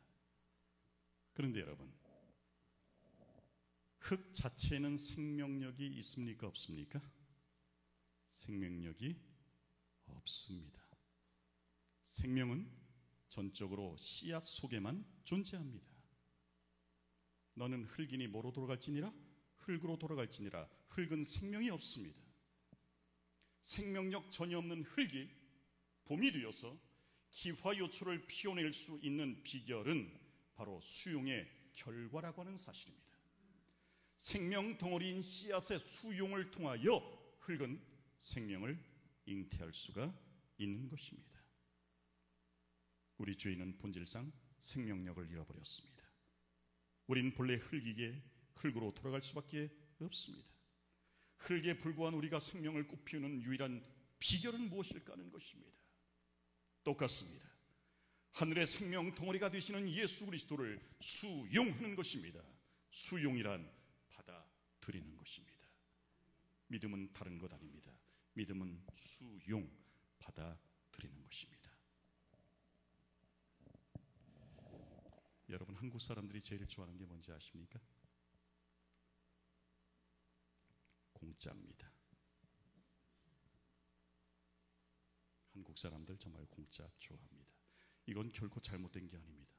Speaker 1: 그런데 여러분, 흙 자체에는 생명력이 있습니까? 없습니까? 생명력이 없습니다. 생명은 전적으로 씨앗 속에만 존재합니다. 너는 흙이니 뭐로 돌아갈지니라? 흙으로 돌아갈지니라. 흙은 생명이 없습니다. 생명력 전혀 없는 흙이 봄이 되어서 기화효초를 피워낼 수 있는 비결은 바로 수용의 결과라고 하는 사실입니다. 생명 덩어리인 씨앗의 수용을 통하여 흙은 생명을 잉태할 수가 있는 것입니다. 우리 죄인은 본질상 생명력을 잃어버렸습니다. 우린 본래 흙이기에 흙으로 돌아갈 수밖에 없습니다. 흙에 불과한 우리가 생명을 꽃피우는 유일한 비결은 무엇일까 하는 것입니다. 똑같습니다. 하늘의 생명 덩어리가 되시는 예수 그리스도를 수용하는 것입니다. 수용이란 받아들이는 것입니다. 믿음은 다른 것 아닙니다. 믿음은 수용, 받아들이는 것입니다. 여러분, 한국 사람들이 제일 좋아하는 게 뭔지 아십니까? 공짜입니다. 한국 사람들 정말 공짜 좋아합니다. 이건 결코 잘못된 게 아닙니다.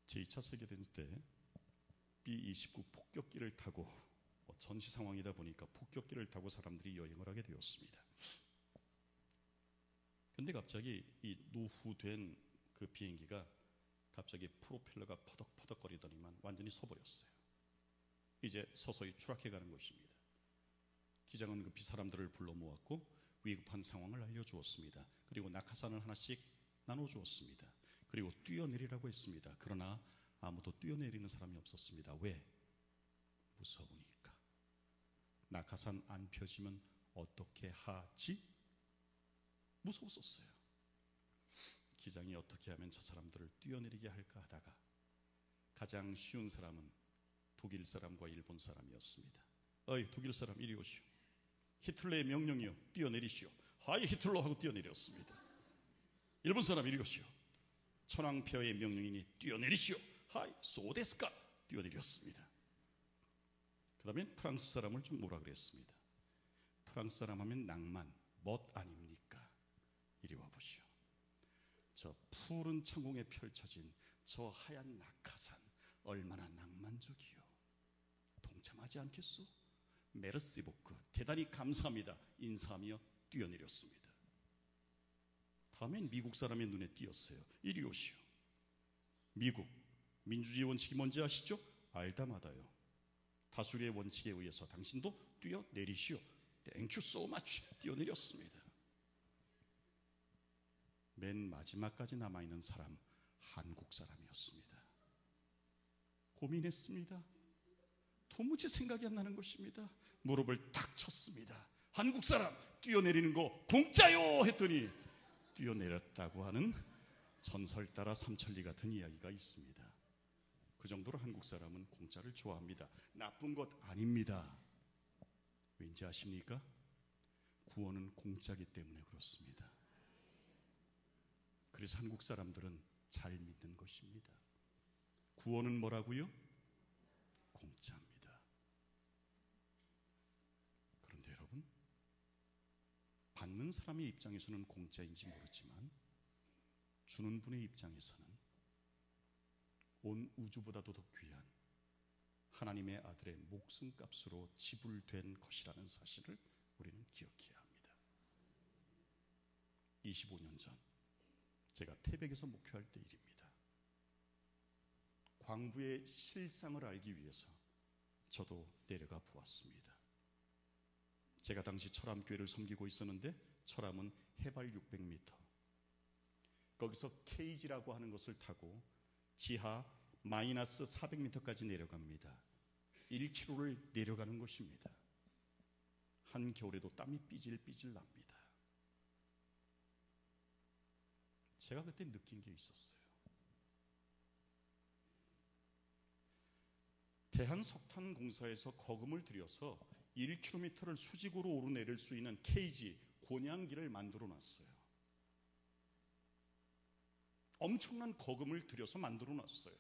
Speaker 1: 제2차 세계대전 때 B-29 폭격기를 타고 전시 상황이다 보니까 폭격기를 타고 사람들이 여행을 하게 되었습니다. 근데 갑자기 이 노후된 그 비행기가 갑자기 프로펠러가 퍼덕퍼덕거리더니만 완전히 서버렸어요. 이제 서서히 추락해 가는 것입니다. 기장은 급히 사람들을 불러 모았고 위급한 상황을 알려주었습니다. 그리고 낙하산을 하나씩 나눠주었습니다. 그리고 뛰어내리라고 했습니다. 그러나 아무도 뛰어내리는 사람이 없었습니다. 왜? 무서우니까. 낙하산 안 펴지면 어떻게 하지? 무서웠었어요. 기장이 어떻게 하면 저 사람들을 뛰어내리게 할까 하다가 가장 쉬운 사람은 독일 사람과 일본 사람이었습니다. 어이 독일 사람 이리 오시오. 히틀러의 명령이요 뛰어내리시오. 하이 히틀러 하고 뛰어내렸습니다. 일본 사람 이리 오시오. 천황폐하의 명령이니 뛰어내리시오. 하이 소데스까 뛰어내렸습니다. 그 다음에 프랑스 사람을 좀 뭐라 그랬습니다. 프랑스 사람 하면 낭만, 멋 아닙니까? 이리 와보시오. 저 푸른 천공에 펼쳐진 저 하얀 낙하산 얼마나 낭만적이요. 동참하지 않겠소? 메르시보크 대단히 감사합니다 인사하며 뛰어내렸습니다. 다음엔 미국 사람의 눈에 띄었어요. 이리 오시오. 미국 민주주의 원칙이 뭔지 아시죠? 알다마다요. 다수의 원칙에 의해서 당신도 뛰어내리시오. Thank you so much. 뛰어내렸습니다. 맨 마지막까지 남아있는 사람 한국 사람이었습니다. 고민했습니다. 도무지 생각이 안 나는 것입니다. 무릎을 탁 쳤습니다. 한국 사람 뛰어내리는 거 공짜요 했더니 뛰어내렸다고 하는 전설 따라 삼천리 같은 이야기가 있습니다. 그 정도로 한국 사람은 공짜를 좋아합니다. 나쁜 것 아닙니다. 왠지 아십니까? 구원은 공짜기 때문에 그렇습니다. 그래서 한국 사람들은 잘 믿는 것입니다. 구원은 뭐라고요? 공짜입니다. 그런데 여러분, 받는 사람의 입장에서는 공짜인지 모르지만 주는 분의 입장에서는 온 우주보다도 더 귀한 하나님의 아들의 목숨값으로 지불된 것이라는 사실을 우리는 기억해야 합니다. 25년 전 제가 태백에서 목회할 때 일입니다. 광부의 실상을 알기 위해서 저도 내려가 보았습니다. 제가 당시 철암교회를 섬기고 있었는데 철암은 해발 600m, 거기서 케이지라고 하는 것을 타고 지하 마이너스 400m까지 내려갑니다. 1km를 내려가는 것입니다. 한겨울에도 땀이 삐질삐질 납니다. 제가 그때 느낀 게 있었어요. 대한석탄공사에서 거금을 들여서 1km를 수직으로 오르내릴 수 있는 케이지, 곤양기를 만들어 놨어요. 엄청난 거금을 들여서 만들어 놨어요.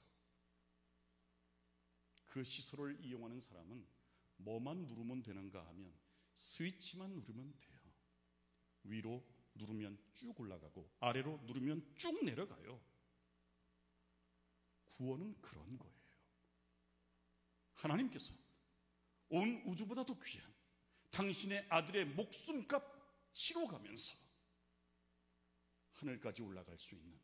Speaker 1: 그 시설을 이용하는 사람은 뭐만 누르면 되는가 하면 스위치만 누르면 돼요. 위로 누르면 쭉 올라가고 아래로 누르면 쭉 내려가요. 구원은 그런 거예요. 하나님께서 온 우주보다도 귀한 당신의 아들의 목숨값 치러가면서 하늘까지 올라갈 수 있는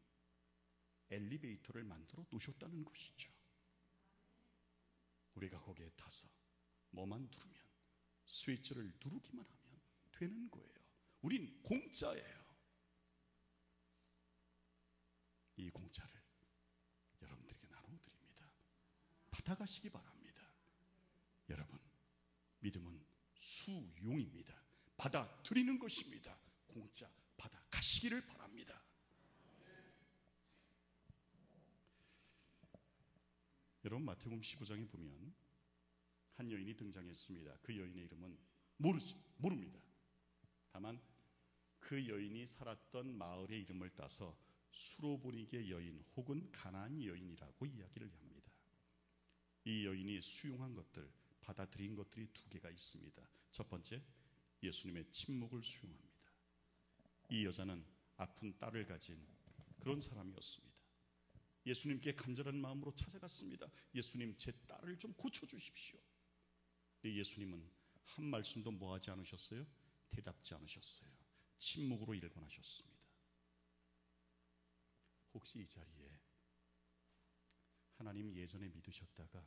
Speaker 1: 엘리베이터를 만들어 놓으셨다는 것이죠. 우리가 거기에 타서 뭐만 누르면, 스위치를 누르기만 하면 되는 거예요. 우린 공짜예요. 이 공짜를 여러분들에게 나눠드립니다. 받아가시기 바랍니다. 여러분, 믿음은 수용입니다. 받아들이는 것입니다. 공짜 받아가시기를 바랍니다. 여러분, 마태복음 15장에 보면 한 여인이 등장했습니다. 그 여인의 이름은 모릅니다. 다만 그 여인이 살았던 마을의 이름을 따서 수로보니게 여인 혹은 가나안 여인이라고 이야기를 합니다. 이 여인이 수용한 것들, 받아들인 것들이 두 개가 있습니다. 첫 번째, 예수님의 침묵을 수용합니다. 이 여자는 아픈 딸을 가진 그런 사람이었습니다. 예수님께 간절한 마음으로 찾아갔습니다. 예수님, 제 딸을 좀 고쳐주십시오. 예수님은 한 말씀도 뭐 하지 않으셨어요? 대답지 않으셨어요. 침묵으로 일관하셨습니다. 혹시 이 자리에 하나님 예전에 믿으셨다가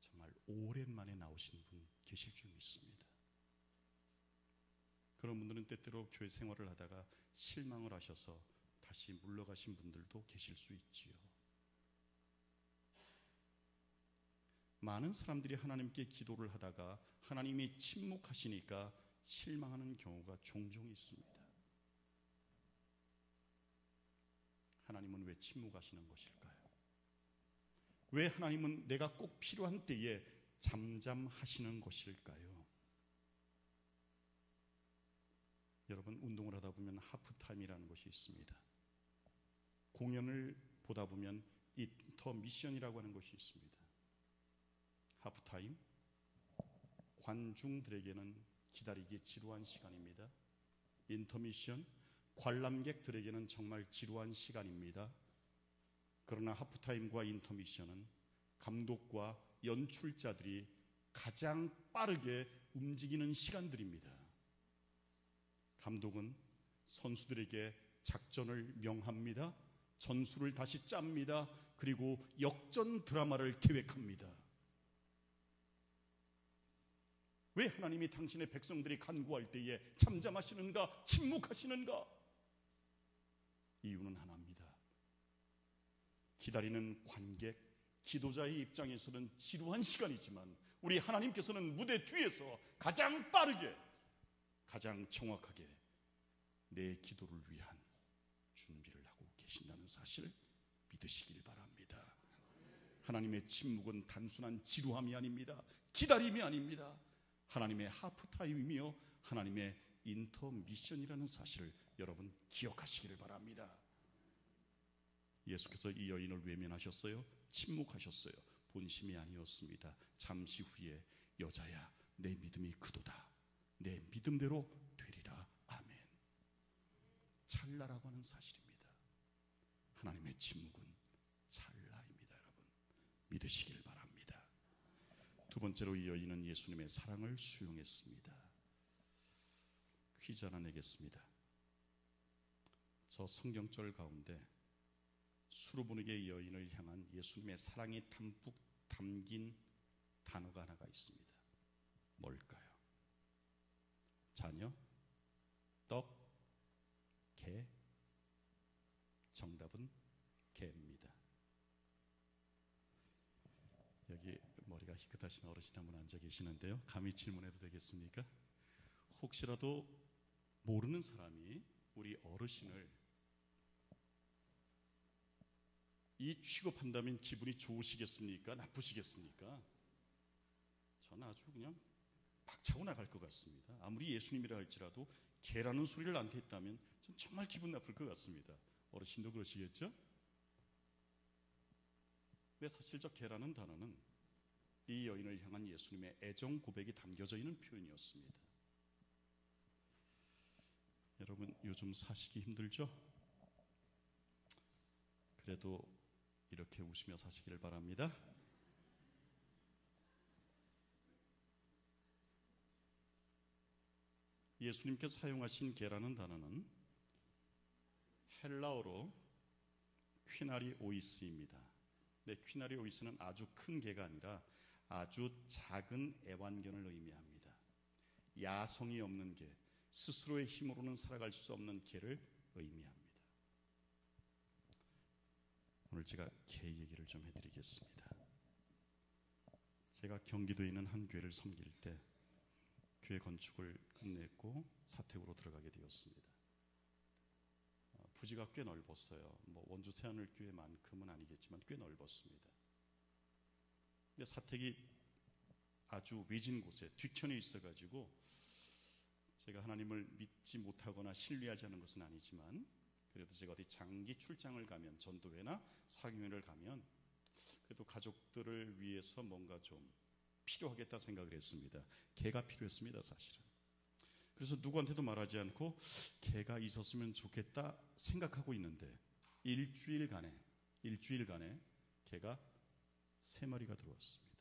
Speaker 1: 정말 오랜만에 나오신 분 계실 줄 믿습니다. 그런 분들은 때때로 교회 생활을 하다가 실망을 하셔서 다시 물러가신 분들도 계실 수 있지요. 많은 사람들이 하나님께 기도를 하다가 하나님이 침묵하시니까 실망하는 경우가 종종 있습니다. 하나님은 왜 침묵하시는 것일까요? 왜 하나님은 내가 꼭 필요한 때에 잠잠하시는 것일까요? 여러분, 운동을 하다 보면 하프타임이라는 것이 있습니다. 공연을 보다 보면 인터미션이라고 하는 것이 있습니다. 하프타임, 관중들에게는 기다리기 지루한 시간입니다. 인터미션, 관람객들에게는 정말 지루한 시간입니다. 그러나 하프타임과 인터미션은 감독과 연출자들이 가장 빠르게 움직이는 시간들입니다. 감독은 선수들에게 작전을 명합니다. 전술을 다시 짭니다. 그리고 역전 드라마를 계획합니다. 왜 하나님이 당신의 백성들이 간구할 때에 잠잠하시는가, 침묵하시는가? 이유는 하나입니다. 기다리는 관객, 기도자의 입장에서는 지루한 시간이지만 우리 하나님께서는 무대 뒤에서 가장 빠르게, 가장 정확하게 내 기도를 위한 준비를 하고 계신다는 사실을 믿으시길 바랍니다. 하나님의 침묵은 단순한 지루함이 아닙니다. 기다림이 아닙니다. 하나님의 하프타임이며 하나님의 인터미션이라는 사실을 여러분 기억하시기를 바랍니다. 예수께서 이 여인을 외면하셨어요? 침묵하셨어요? 본심이 아니었습니다. 잠시 후에 여자야, 내 믿음이 크도다. 내 믿음대로 되리라. 아멘. 찰나라고 하는 사실입니다. 하나님의 침묵은 찰나입니다. 여러분, 믿으시길 바랍니다. 두 번째로 이 여인은 예수님의 사랑을 수용했습니다. 퀴즈 하나 내겠습니다. 저 성경절 가운데 수로보니게 여인을 향한 예수님의 사랑이 담뿍 담긴 단어가 하나가 있습니다. 뭘까요? 자녀, 떡, 개. 정답은 개입니다. 여기 머리가 희끗하신 어르신 한 분 앉아 계시는데요. 감히 질문해도 되겠습니까? 혹시라도 모르는 사람이 우리 어르신을 이 취급한다면 기분이 좋으시겠습니까? 나쁘시겠습니까? 저는 아주 그냥 박차고 나갈 것 같습니다. 아무리 예수님이라 할지라도 개라는 소리를 나한테 했다면 전 정말 기분 나쁠 것 같습니다. 어르신도 그러시겠죠? 근데 사실 저 개라는 단어는 이 여인을 향한 예수님의 애정 고백이 담겨져 있는 표현이었습니다. 여러분, 요즘 사시기 힘들죠? 그래도 이렇게 웃으며 사시기를 바랍니다. 예수님께서 사용하신 개라는 단어는 헬라어로 퀴나리 오이스입니다. 네, 퀴나리 오이스는 아주 큰 개가 아니라 아주 작은 애완견을 의미합니다. 야성이 없는 개, 스스로의 힘으로는 살아갈 수 없는 개를 의미합니다. 오늘 제가 개 얘기를 좀 해드리겠습니다. 제가 경기도에 있는 한 교회를 섬길 때 교회 건축을 끝냈고 사택으로 들어가게 되었습니다. 부지가 꽤 넓었어요. 원주 새하늘교회만큼은 아니겠지만 꽤 넓었습니다. 근데 사택이 아주 외진 곳에 뒤편에 있어가지고 제가 하나님을 믿지 못하거나 신뢰하지 않는 것은 아니지만 그래도 제가 어디 장기 출장을 가면 전도회나 사경회를 가면 그래도 가족들을 위해서 뭔가 좀 필요하겠다 생각을 했습니다. 개가 필요했습니다, 사실은. 그래서 누구한테도 말하지 않고 개가 있었으면 좋겠다 생각하고 있는데 일주일간에 개가 3마리가 들어왔습니다.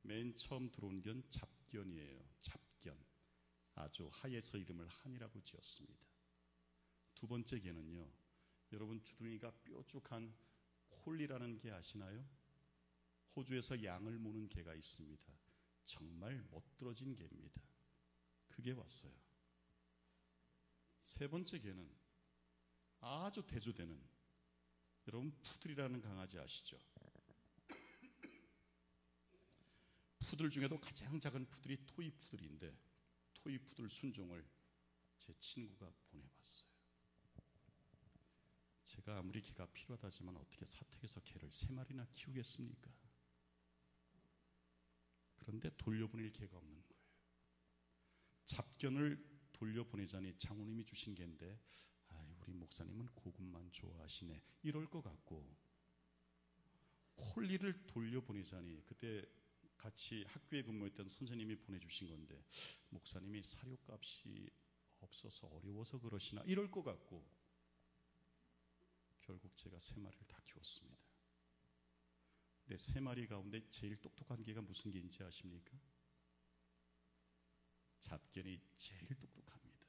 Speaker 1: 맨 처음 들어온 견 잡견이에요. 잡견. 아주 하에서 이름을 한이라고 지었습니다. 두 번째 개는요, 여러분 주둥이가 뾰족한 콜리라는 개 아시나요? 호주에서 양을 모는 개가 있습니다. 정말 멋들어진 개입니다. 그게 왔어요. 세 번째 개는 아주 대조되는, 여러분 푸들이라는 강아지 아시죠? 푸들 중에도 가장 작은 푸들이 토이 푸들인데, 토이 푸들 순종을 제 친구가 보내봤어요. 제가 아무리 개가 필요하다지만 어떻게 사택에서 개를 3마리나 키우겠습니까? 그런데 돌려보낼 개가 없는 거예요. 잡견을 돌려보내자니 장로님이 주신 개인데, 우리 목사님은 고급만 좋아하시네, 이럴 것 같고, 콜리를 돌려보내자니 그때 같이 학교에 근무했던 선생님이 보내주신 건데, 목사님이 사료값이 없어서 어려워서 그러시나, 이럴 것 같고, 결국 제가 3마리를 다 키웠습니다. 근데 3마리 가운데 제일 똑똑한 개가 무슨 개인지 아십니까? 잡견이 제일 똑똑합니다.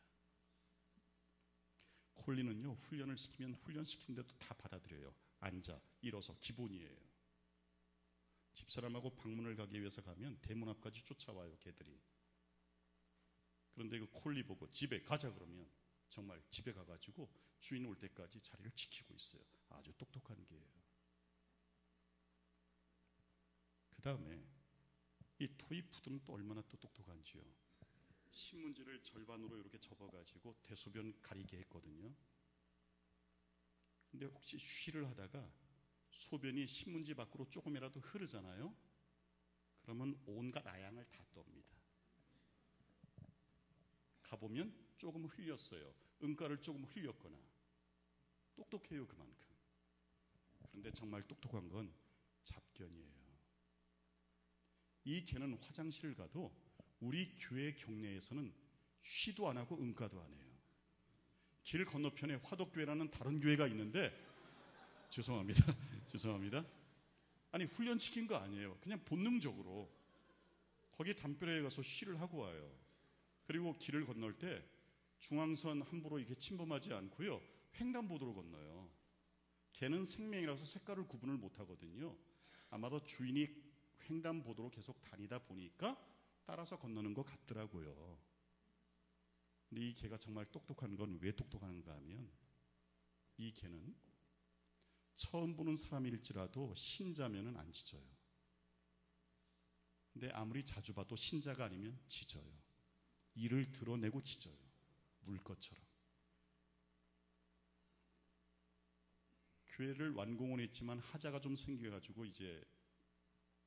Speaker 1: 콜리는요, 훈련을 시키면 훈련시키는데도 다 받아들여요. 앉아, 일어서, 기본이에요. 집사람하고 방문을 가기 위해서 가면 대문 앞까지 쫓아와요, 개들이. 그런데 그 콜리 보고 집에 가자 그러면 정말 집에 가가지고 주인 올 때까지 자리를 지키고 있어요. 아주 똑똑한 개예요. 그 다음에 이 토이 푸드는 또 얼마나 또 똑똑한지요. 신문지를 절반으로 이렇게 접어가지고 대소변 가리게 했거든요. 근데 혹시 쉬를 하다가 소변이 신문지 밖으로 조금이라도 흐르잖아요. 그러면 온갖 아양을 다 떱니다. 가보면 조금 흘렸어요. 응가를 조금 흘렸거나. 똑똑해요, 그만큼. 그런데 정말 똑똑한 건 잡견이에요. 이 개는 화장실을 가도 우리 교회 경내에서는 쉬도 안 하고 응가도 안 해요. 길 건너편에 화덕교회라는 다른 교회가 있는데, 죄송합니다. 죄송합니다. 아니, 훈련시킨 거 아니에요. 그냥 본능적으로 거기 담벼락에 가서 쉬를 하고 와요. 그리고 길을 건널 때 중앙선 함부로 이렇게 침범하지 않고요, 횡단보도로 건너요. 개는 생명이라서 색깔을 구분을 못 하거든요. 아마도 주인이 횡단보도로 계속 다니다 보니까 따라서 건너는 것 같더라고요. 근데 이 개가 정말 똑똑한 건 왜 똑똑한가 하면, 이 개는 처음 보는 사람일지라도 신자면은 안 짖어요. 근데 아무리 자주 봐도 신자가 아니면 짖어요. 이를 드러내고 짖어요. 물 것처럼. 교회를 완공은 했지만 하자가 좀 생겨가지고 이제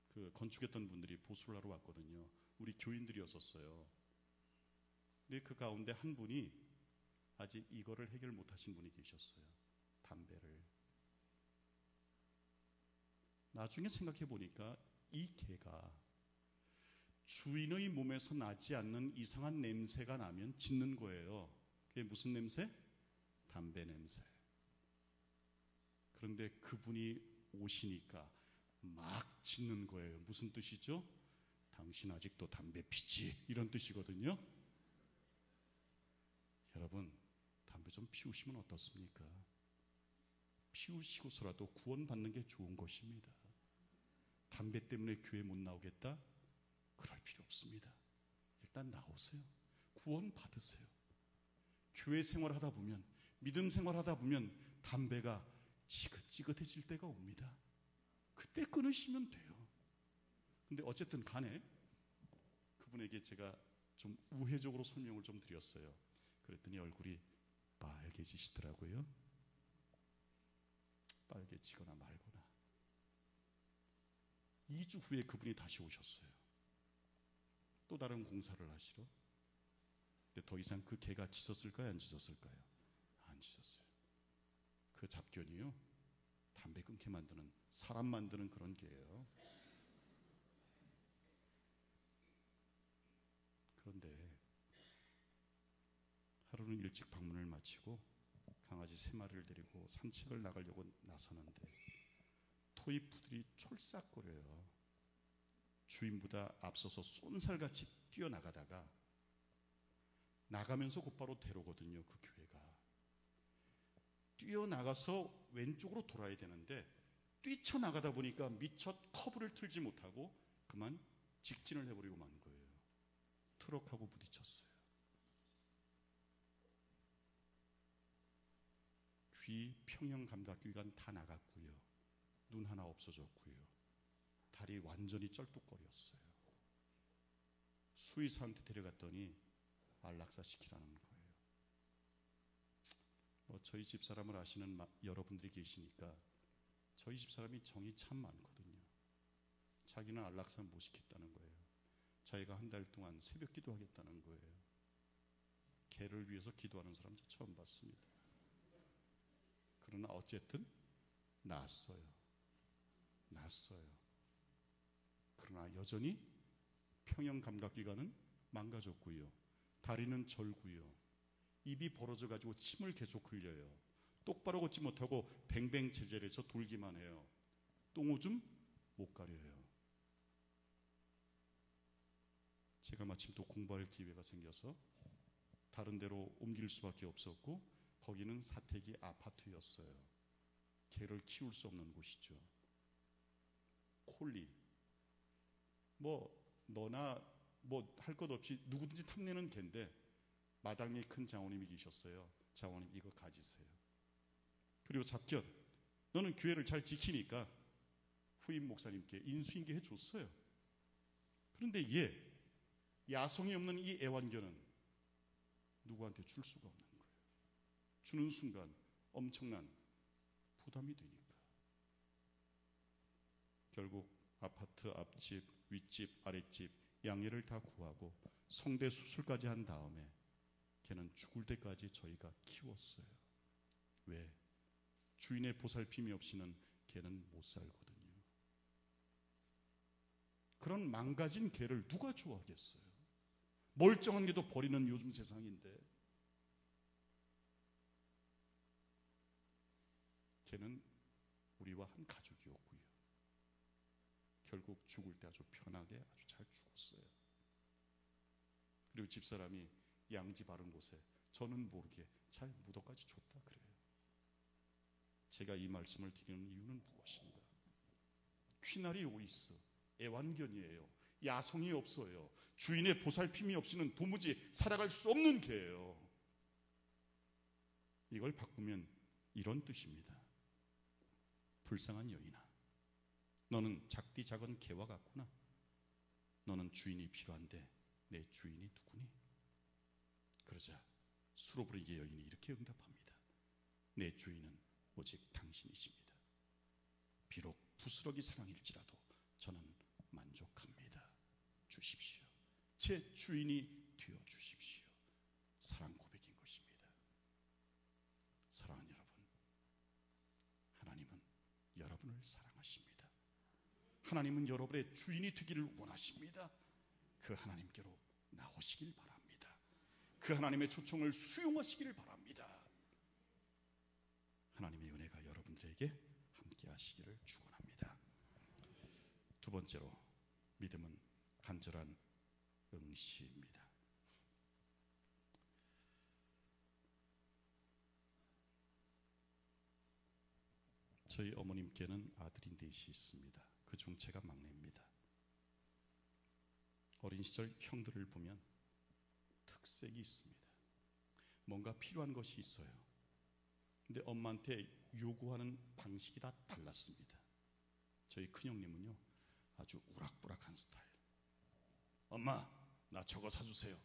Speaker 1: 그 건축했던 분들이 보수를 하러 왔거든요. 우리 교인들이었었어요. 근데 그 가운데 한 분이 아직 이거를 해결 못하신 분이 계셨어요. 담배를. 나중에 생각해 보니까 이 개가 주인의 몸에서 나지 않는 이상한 냄새가 나면 짖는 거예요. 그게 무슨 냄새? 담배 냄새. 그런데 그분이 오시니까 막 짖는 거예요. 무슨 뜻이죠? 당신 아직도 담배 피지? 이런 뜻이거든요. 여러분, 담배 좀 피우시면 어떻습니까? 피우시고서라도 구원받는 게 좋은 것입니다. 담배 때문에 교회 못 나오겠다? 그럴 필요 없습니다. 일단 나오세요. 구원 받으세요. 교회 생활하다 보면, 믿음 생활하다 보면 담배가 지긋지긋해질 때가 옵니다. 그때 끊으시면 돼요. 근데 어쨌든 간에 그분에게 제가 좀 우회적으로 설명을 좀 드렸어요. 그랬더니 얼굴이 빨개지시더라고요. 빨개지거나 말거나. 2주 후에 그분이 다시 오셨어요. 또 다른 공사를 하시러. 근데 더 이상 그 개가 짖었을까요? 안 짖었을까요? 안 짖었어요. 그 잡견이요, 담배 끊게 만드는, 사람 만드는 그런 개예요. 그런데 하루는 일찍 방문을 마치고 강아지 3마리를 데리고 산책을 나가려고 나서는데 토이푸들이 촐싹거려요. 주인보다 앞서서 쏜살같이 뛰어나가다가 나가면서 곧바로 데려오거든요. 그 교회가 뛰어나가서 왼쪽으로 돌아야 되는데 뛰쳐나가다 보니까 미처 커브를 틀지 못하고 그만 직진을 해버리고 만 거예요. 트럭하고 부딪혔어요. 귀 평형 감각기관 다 나갔고요. 눈 하나 없어졌고요. 다리 완전히 쩔뚝거렸어요. 수의사한테 데려갔더니 안락사 시키라는 거예요. 저희 집사람을 아시는 여러분들이 계시니까 저희 집사람이 정이 참 많거든요. 자기는 안락사 못 시켰다는 거예요. 자기가 한 달 동안 새벽 기도하겠다는 거예요. 개를 위해서 기도하는 사람 저 처음 봤습니다. 그러나 어쨌든 낫어요. 그러나 여전히 평형 감각기관은 망가졌고요. 다리는 절고요. 입이 벌어져 가지고 침을 계속 흘려요. 똑바로 걷지 못하고 뱅뱅 제젤해서 돌기만 해요. 똥오줌 못 가려요. 제가 마침 또 공부할 기회가 생겨서 다른 데로 옮길 수밖에 없었고 거기는 사택이 아파트였어요. 개를 키울 수 없는 곳이죠. 콜리 너나 할 것 없이 누구든지 탐내는 개인데 마당에 큰 장로님이 계셨어요. 장로님 이거 가지세요. 그리고 잡견 너는 교회를 잘 지키니까 후임 목사님께 인수인계 해줬어요. 그런데 야성이 없는 이 애완견은 누구한테 줄 수가 없는 거예요. 주는 순간 엄청난 부담이 되니까 결국 아파트 앞집, 윗집, 아랫집 양해를 다 구하고 성대 수술까지 한 다음에 걔는 죽을 때까지 저희가 키웠어요. 왜? 주인의 보살핌이 없이는 걔는 못 살거든요. 그런 망가진 개를 누가 좋아하겠어요? 멀쩡한 개도 버리는 요즘 세상인데 걔는 우리와 한 가족이었고요. 결국 죽을 때 아주 편하게 아주 잘 죽었어요. 그리고 집사람이 양지 바른 곳에 저는 모르게 잘 묻어까지 줬다 그래요. 제가 이 말씀을 드리는 이유는 무엇인가? 퀴나리 오이스 애완견이에요. 야성이 없어요. 주인의 보살핌이 없이는 도무지 살아갈 수 없는 개예요. 이걸 바꾸면 이런 뜻입니다. 불쌍한 여인아, 너는 작디 작은 개와 같구나. 너는 주인이 필요한데 내 주인이 누구니? 그러자 수로 부르기의 여인이 이렇게 응답합니다. 내 주인은 오직 당신이십니다. 비록 부스러기 사랑일지라도 저는 만족합니다. 주십시오. 제 주인이 되어 주십시오. 사랑 고백인 것입니다. 사랑하는 여러분, 하나님은 여러분을 사랑하십니다. 하나님은 여러분의 주인이 되기를 원하십니다. 그 하나님께로 나오시길 바랍니다. 그 하나님의 초청을 수용하시기를 바랍니다. 하나님의 은혜가 여러분들에게 함께 하시기를 축원합니다. 두 번째로 믿음은 간절한 응시입니다. 저희 어머님께는 아들이 넷이 있습니다. 그중 제가 막내입니다. 어린 시절 형들을 보면 특색이 있습니다. 뭔가 필요한 것이 있어요. 근데 엄마한테 요구하는 방식이 다 달랐습니다. 저희 큰형님은요 아주 우락부락한 스타일. 엄마 나 저거 사주세요.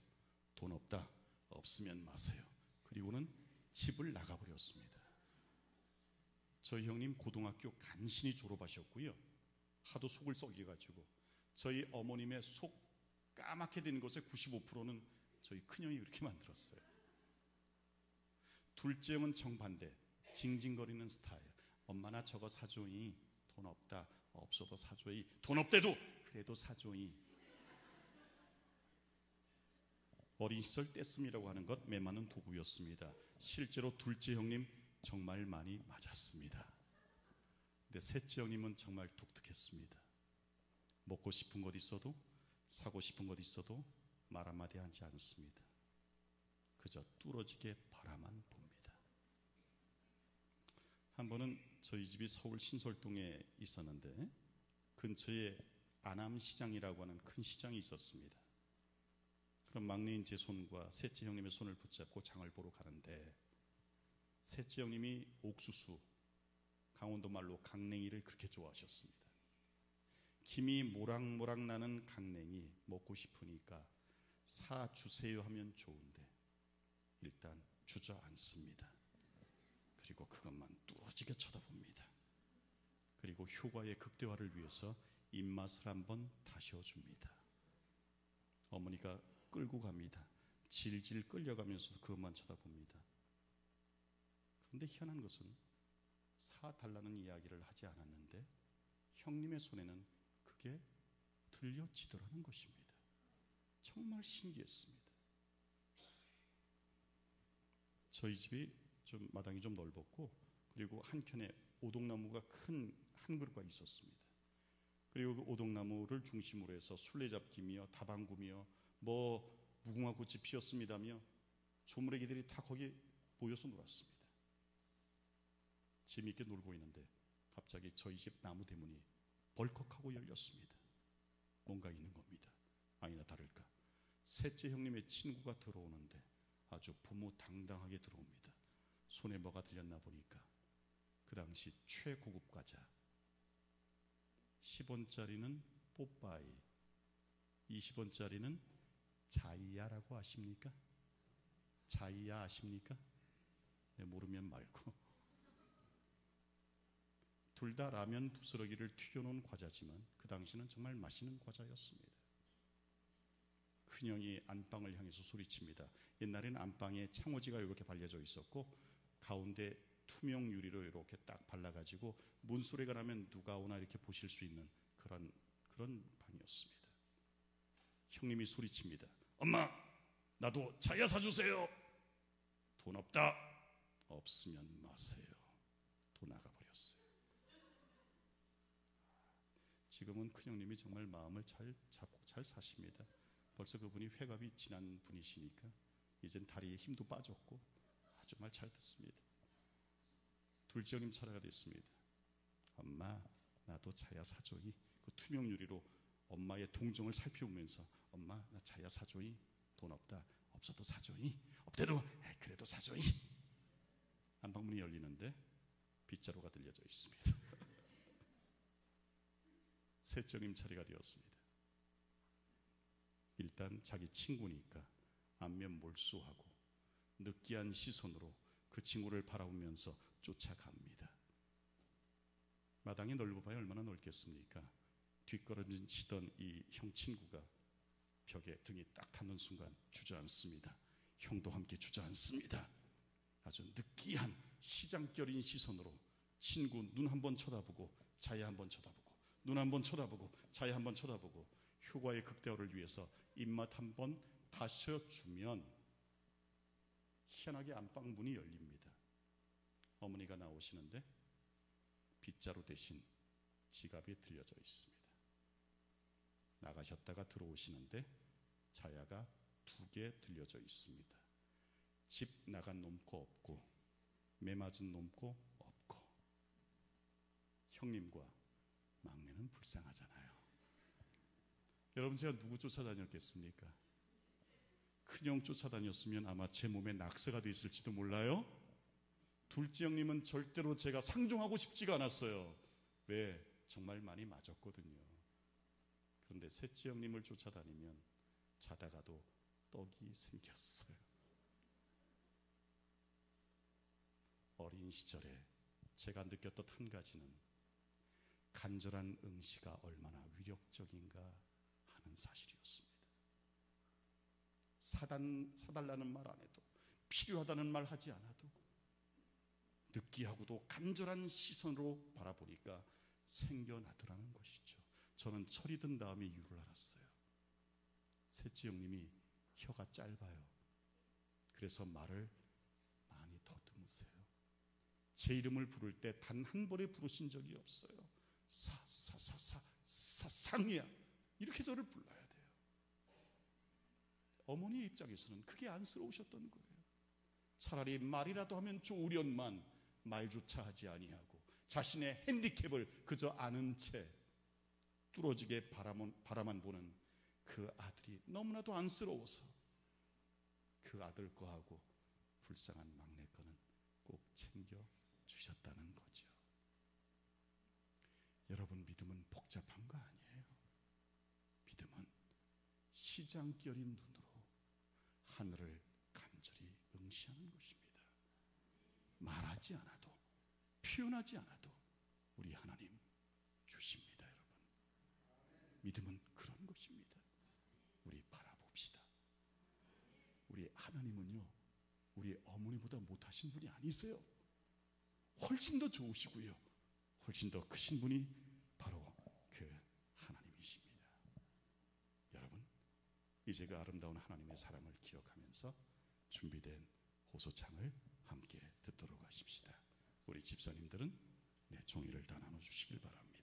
Speaker 1: 돈 없다. 없으면 마세요. 그리고는 집을 나가버렸습니다. 저희 형님 고등학교 간신히 졸업하셨고요. 하도 속을 썩여가지고 저희 어머님의 속 까맣게 되는 것의 95%는 저희 큰형이 그렇게 만들었어요. 둘째 형은 정반대. 징징거리는 스타일. 엄마 나 저거 사줘이. 돈 없다. 없어도 사줘이. 돈 없대도 그래도 사줘이. 어린 시절 떼쓰미라고 하는 것 매맞는 도구였습니다. 실제로 둘째 형님 정말 많이 맞았습니다. 근데 셋째 형님은 정말 독특했습니다. 먹고 싶은 것 있어도 사고 싶은 것 있어도 말 한마디 하지 않습니다. 그저 뚫어지게 바라만 봅니다. 한 번은 저희 집이 서울 신솔동에 있었는데 근처에 안암시장이라고 하는 큰 시장이 있었습니다. 그럼 막내인 제 손과 셋째 형님의 손을 붙잡고 장을 보러 가는데 셋째 형님이 옥수수, 강원도 말로 강냉이를 그렇게 좋아하셨습니다. 김이 모락모락 나는 강냉이 먹고 싶으니까 사 주세요 하면 좋은데 일단 주저앉습니다. 그리고 그것만 뚫어지게 쳐다봅니다. 그리고 효과의 극대화를 위해서 입맛을 한번 다셔줍니다. 어머니가 끌고 갑니다. 질질 끌려가면서 그것만 쳐다봅니다. 그런데 희한한 것은 사달라는 이야기를 하지 않았는데 형님의 손에는 그게 들려지더라는 것입니다. 정말 신기했습니다. 저희 집이 좀 마당이 좀 넓었고 그리고 한켠에 오동나무가 큰 한 그루가 있었습니다. 그리고 그 오동나무를 중심으로 해서 술래잡기며 다방구며 무궁화꽃이 피었습니다며 조물애기들이 다 거기 모여서 놀았습니다. 재미있게 놀고 있는데 갑자기 저희 집 나무 대문이 벌컥하고 열렸습니다. 뭔가 있는 겁니다. 아니나 다를까 셋째 형님의 친구가 들어오는데 아주 부무당당하게 들어옵니다. 손에 뭐가 들렸나 보니까 그 당시 최고급 과자 10원짜리는 뽀빠이, 20원짜리는 자이야라고 아십니까? 자이야 아십니까? 네, 모르면 말고 둘 다 라면 부스러기를 튀겨놓은 과자지만 그 당시는 정말 맛있는 과자였습니다. 큰형이 안방을 향해서 소리칩니다. 옛날에는 안방에 창호지가 이렇게 발려져 있었고 가운데 투명 유리로 이렇게 딱 발라가지고 문소리가 나면 누가 오나 이렇게 보실 수 있는 그런 방이었습니다. 형님이 소리칩니다. 엄마, 나도 자야 사주세요. 돈 없다. 없으면 마세요. 또 나가버렸어요. 지금은 큰형님이 정말 마음을 잘 잡고 잘 사십니다. 벌써 그분이 회갑이 지난 분이시니까 이젠 다리에 힘도 빠졌고 아주 말 잘 듣습니다. 둘째 형님 차례가 됐습니다. 엄마, 나도 자야 사줘이. 그 투명 유리로 엄마의 동정을 살펴보면서 엄마, 나 자야 사줘이. 돈 없다. 없어도 사줘이. 없대도 그래도 사줘이. 안방문이 열리는데 빗자루가 들려져 있습니다. 셋째 형님 차례가 되었습니다. 일단 자기 친구니까 안면 몰수하고 느끼한 시선으로 그 친구를 바라보면서 쫓아갑니다. 마당이 넓어봐야 얼마나 넓겠습니까? 뒷걸음치던 이 형 친구가 벽에 등이 딱 닿는 순간 주저앉습니다. 형도 함께 주저앉습니다. 아주 느끼한 시장결인 시선으로 친구 눈 한번 쳐다보고 자야 한번 쳐다보고 눈 한번 쳐다보고 자야 한번 쳐다보고 효과의 극대화를 위해서 입맛 한번 다셔주면 희한하게 안방 문이 열립니다. 어머니가 나오시는데 빗자루 대신 지갑이 들려져 있습니다. 나가셨다가 들어오시는데 자야가 2개 들려져 있습니다. 집 나간 놈고 없고 매 맞은 놈고 없고. 형님과 막내는 불쌍하잖아요. 여러분, 제가 누구 쫓아다녔겠습니까? 큰형 쫓아다녔으면 아마 제 몸에 낙서가 돼 있을지도 몰라요. 둘째 형님은 절대로 제가 상종하고 싶지가 않았어요. 왜? 정말 많이 맞았거든요. 그런데 셋째 형님을 쫓아다니면 자다가도 떡이 생겼어요. 어린 시절에 제가 느꼈던 한 가지는 간절한 응시가 얼마나 위력적인가 하는 사실이었습니다. 사달라는 말 안 해도, 필요하다는 말 하지 않아도 느끼하고도 간절한 시선으로 바라보니까 생겨나더라는 것이죠. 저는 철이 든 다음에 이유를 알았어요. 셋째 형님이 혀가 짧아요. 그래서 말을 많이 더듬으세요. 제 이름을 부를 때 단 한 번에 부르신 적이 없어요. 상이야, 이렇게 저를 불러야 돼요. 어머니 입장에서는 그게 안쓰러우셨던 거예요. 차라리 말이라도 하면 좋으련만 말조차 하지 아니하고 자신의 핸디캡을 그저 아는 채 뚫어지게 바라만 보는 그 아들이 너무나도 안쓰러워서 그 아들 거하고 불쌍한 막내 거는 꼭 챙겨 주셨다는 거죠. 여러분, 믿음은 복잡한 거 아니에요. 믿음은 시장결인 눈으로 하늘을 간절히 응시하는 것입니다. 말하지 않아도, 표현하지 않아도 우리 하나님 주십니다. 여러분, 믿음은 그런 것입니다. 우리 바라봅시다. 우리 하나님은요, 우리 어머니보다 못하신 분이 아니세요. 훨씬 더 좋으시고요, 훨씬 더 크신 분이 바로 그 하나님이십니다. 여러분, 이제 그 아름다운 하나님의 사랑을 기억하면서 준비된 호소창을 함께 듣도록 하십시다. 우리 집사님들은 종이를 다 나눠주시길 바랍니다.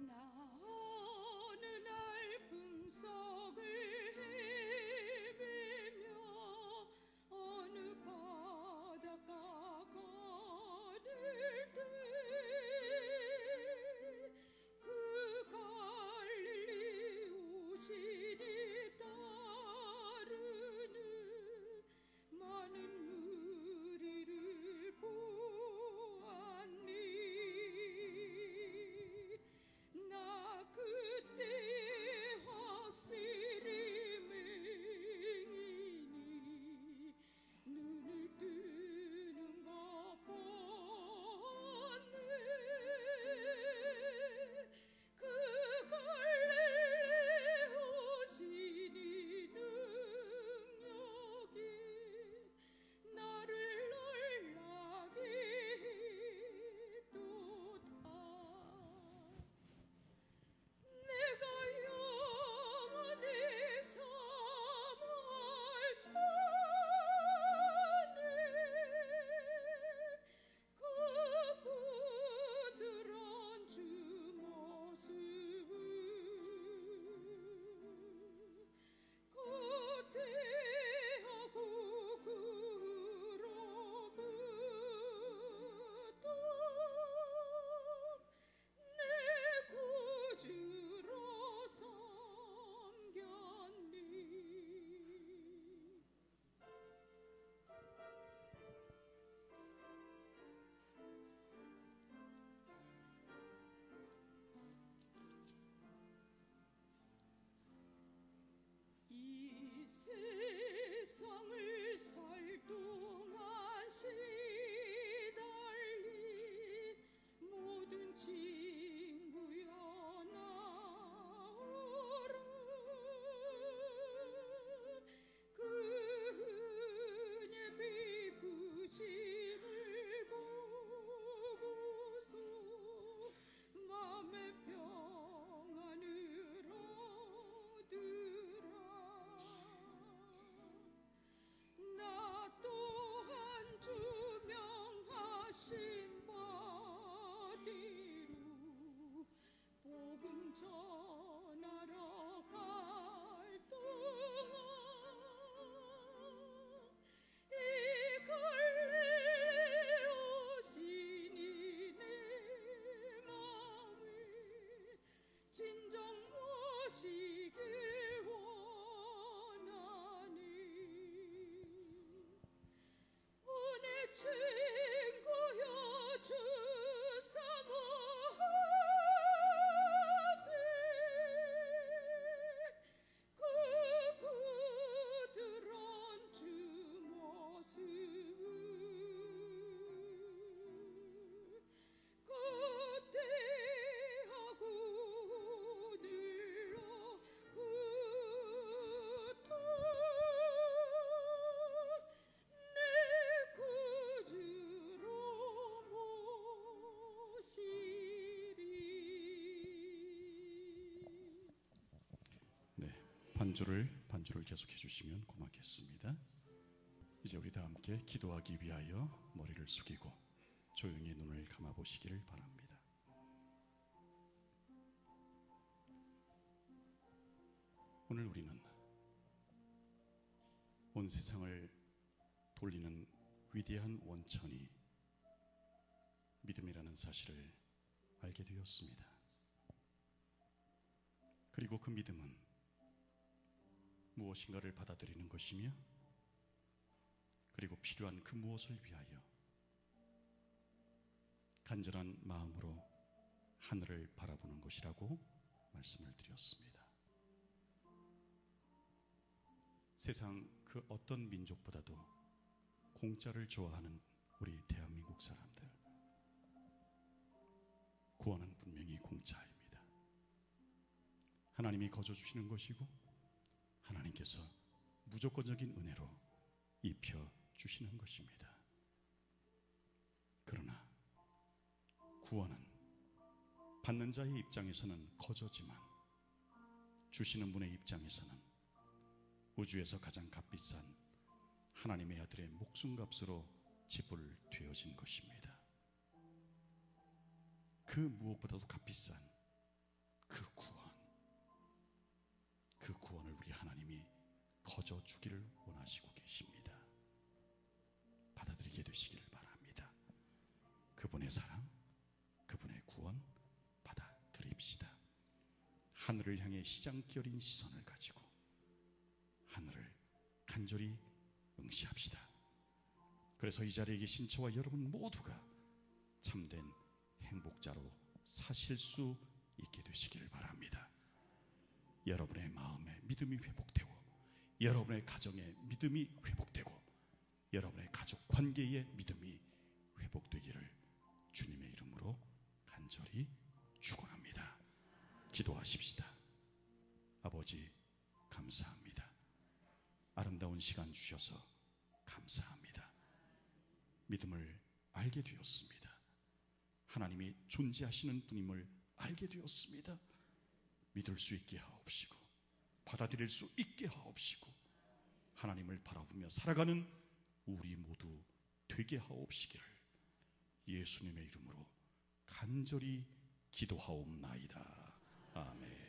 Speaker 2: 나는 날 꿈속을 헤매며 어느 바닷가 걸을 때 그 갈릴리 오시니 따르는 많은 무리를 보았니. 나 그때 확실히 맹인이 눈을 뜨는 거 보았네. 그 갈릴리 오시니 능력이 나를 놀라게 했도다. 내가 영원히 삼을 전에 그 부드러운 주 모습을 그때하고 그로부터 내 구주로 섬겼니. 이 세상을 살 동안 시달린 모든 친구여 나오라. 그 은혜 베푸심을 보고서 마음의 평안을 얻으라.
Speaker 1: 반주를 계속해 주시면 고맙겠습니다. 이제 우리 다 함께 기도하기 위하여 머리를 숙이고 조용히 눈을 감아 보시기를 바랍니다. 오늘 우리는 온 세상을 돌리는 위대한 원천이 믿음이라는 사실을 알게 되었습니다. 그리고 그 믿음은 무엇인가를 받아들이는 것이며, 그리고 필요한 그 무엇을 위하여 간절한 마음으로 하늘을 바라보는 것이라고 말씀을 드렸습니다. 세상 그 어떤 민족보다도 공짜를 좋아하는 우리 대한민국 사람들, 구원은 분명히 공짜입니다. 하나님이 거저 주시는 것이고 하나님께서 무조건적인 은혜로 입혀 주시는 것입니다. 그러나 구원은 받는 자의 입장에서는 거저지만 주시는 분의 입장에서는 우주에서 가장 값비싼 하나님의 아들의 목숨값으로 지불되어진 것입니다. 그 무엇보다도 값비싼 그 구원을 우리 하나님이 거저 주기를 원하시고 계십니다. 받아들이게 되시기를 바랍니다. 그분의 사랑, 그분의 구원 받아들입시다. 하늘을 향해 시장기 어린 시선을 가지고 하늘을 간절히 응시합시다. 그래서 이 자리에 계신 저와 여러분 모두가 참된 행복자로 사실 수 있게 되시기를 바랍니다. 여러분의 마음에 믿음이 회복되고, 여러분의 가정에 믿음이 회복되고, 여러분의 가족 관계에 믿음이 회복되기를 주님의 이름으로 간절히 축원합니다. 기도하십시다. 아버지, 감사합니다. 아름다운 시간 주셔서 감사합니다. 믿음을 알게 되었습니다. 하나님이 존재하시는 분임을 알게 되었습니다. 믿을 수 있게 하옵시고 받아들일 수 있게 하옵시고 하나님을 바라보며 살아가는 우리 모두 되게 하옵시기를 예수님의 이름으로 간절히 기도하옵나이다. 아멘.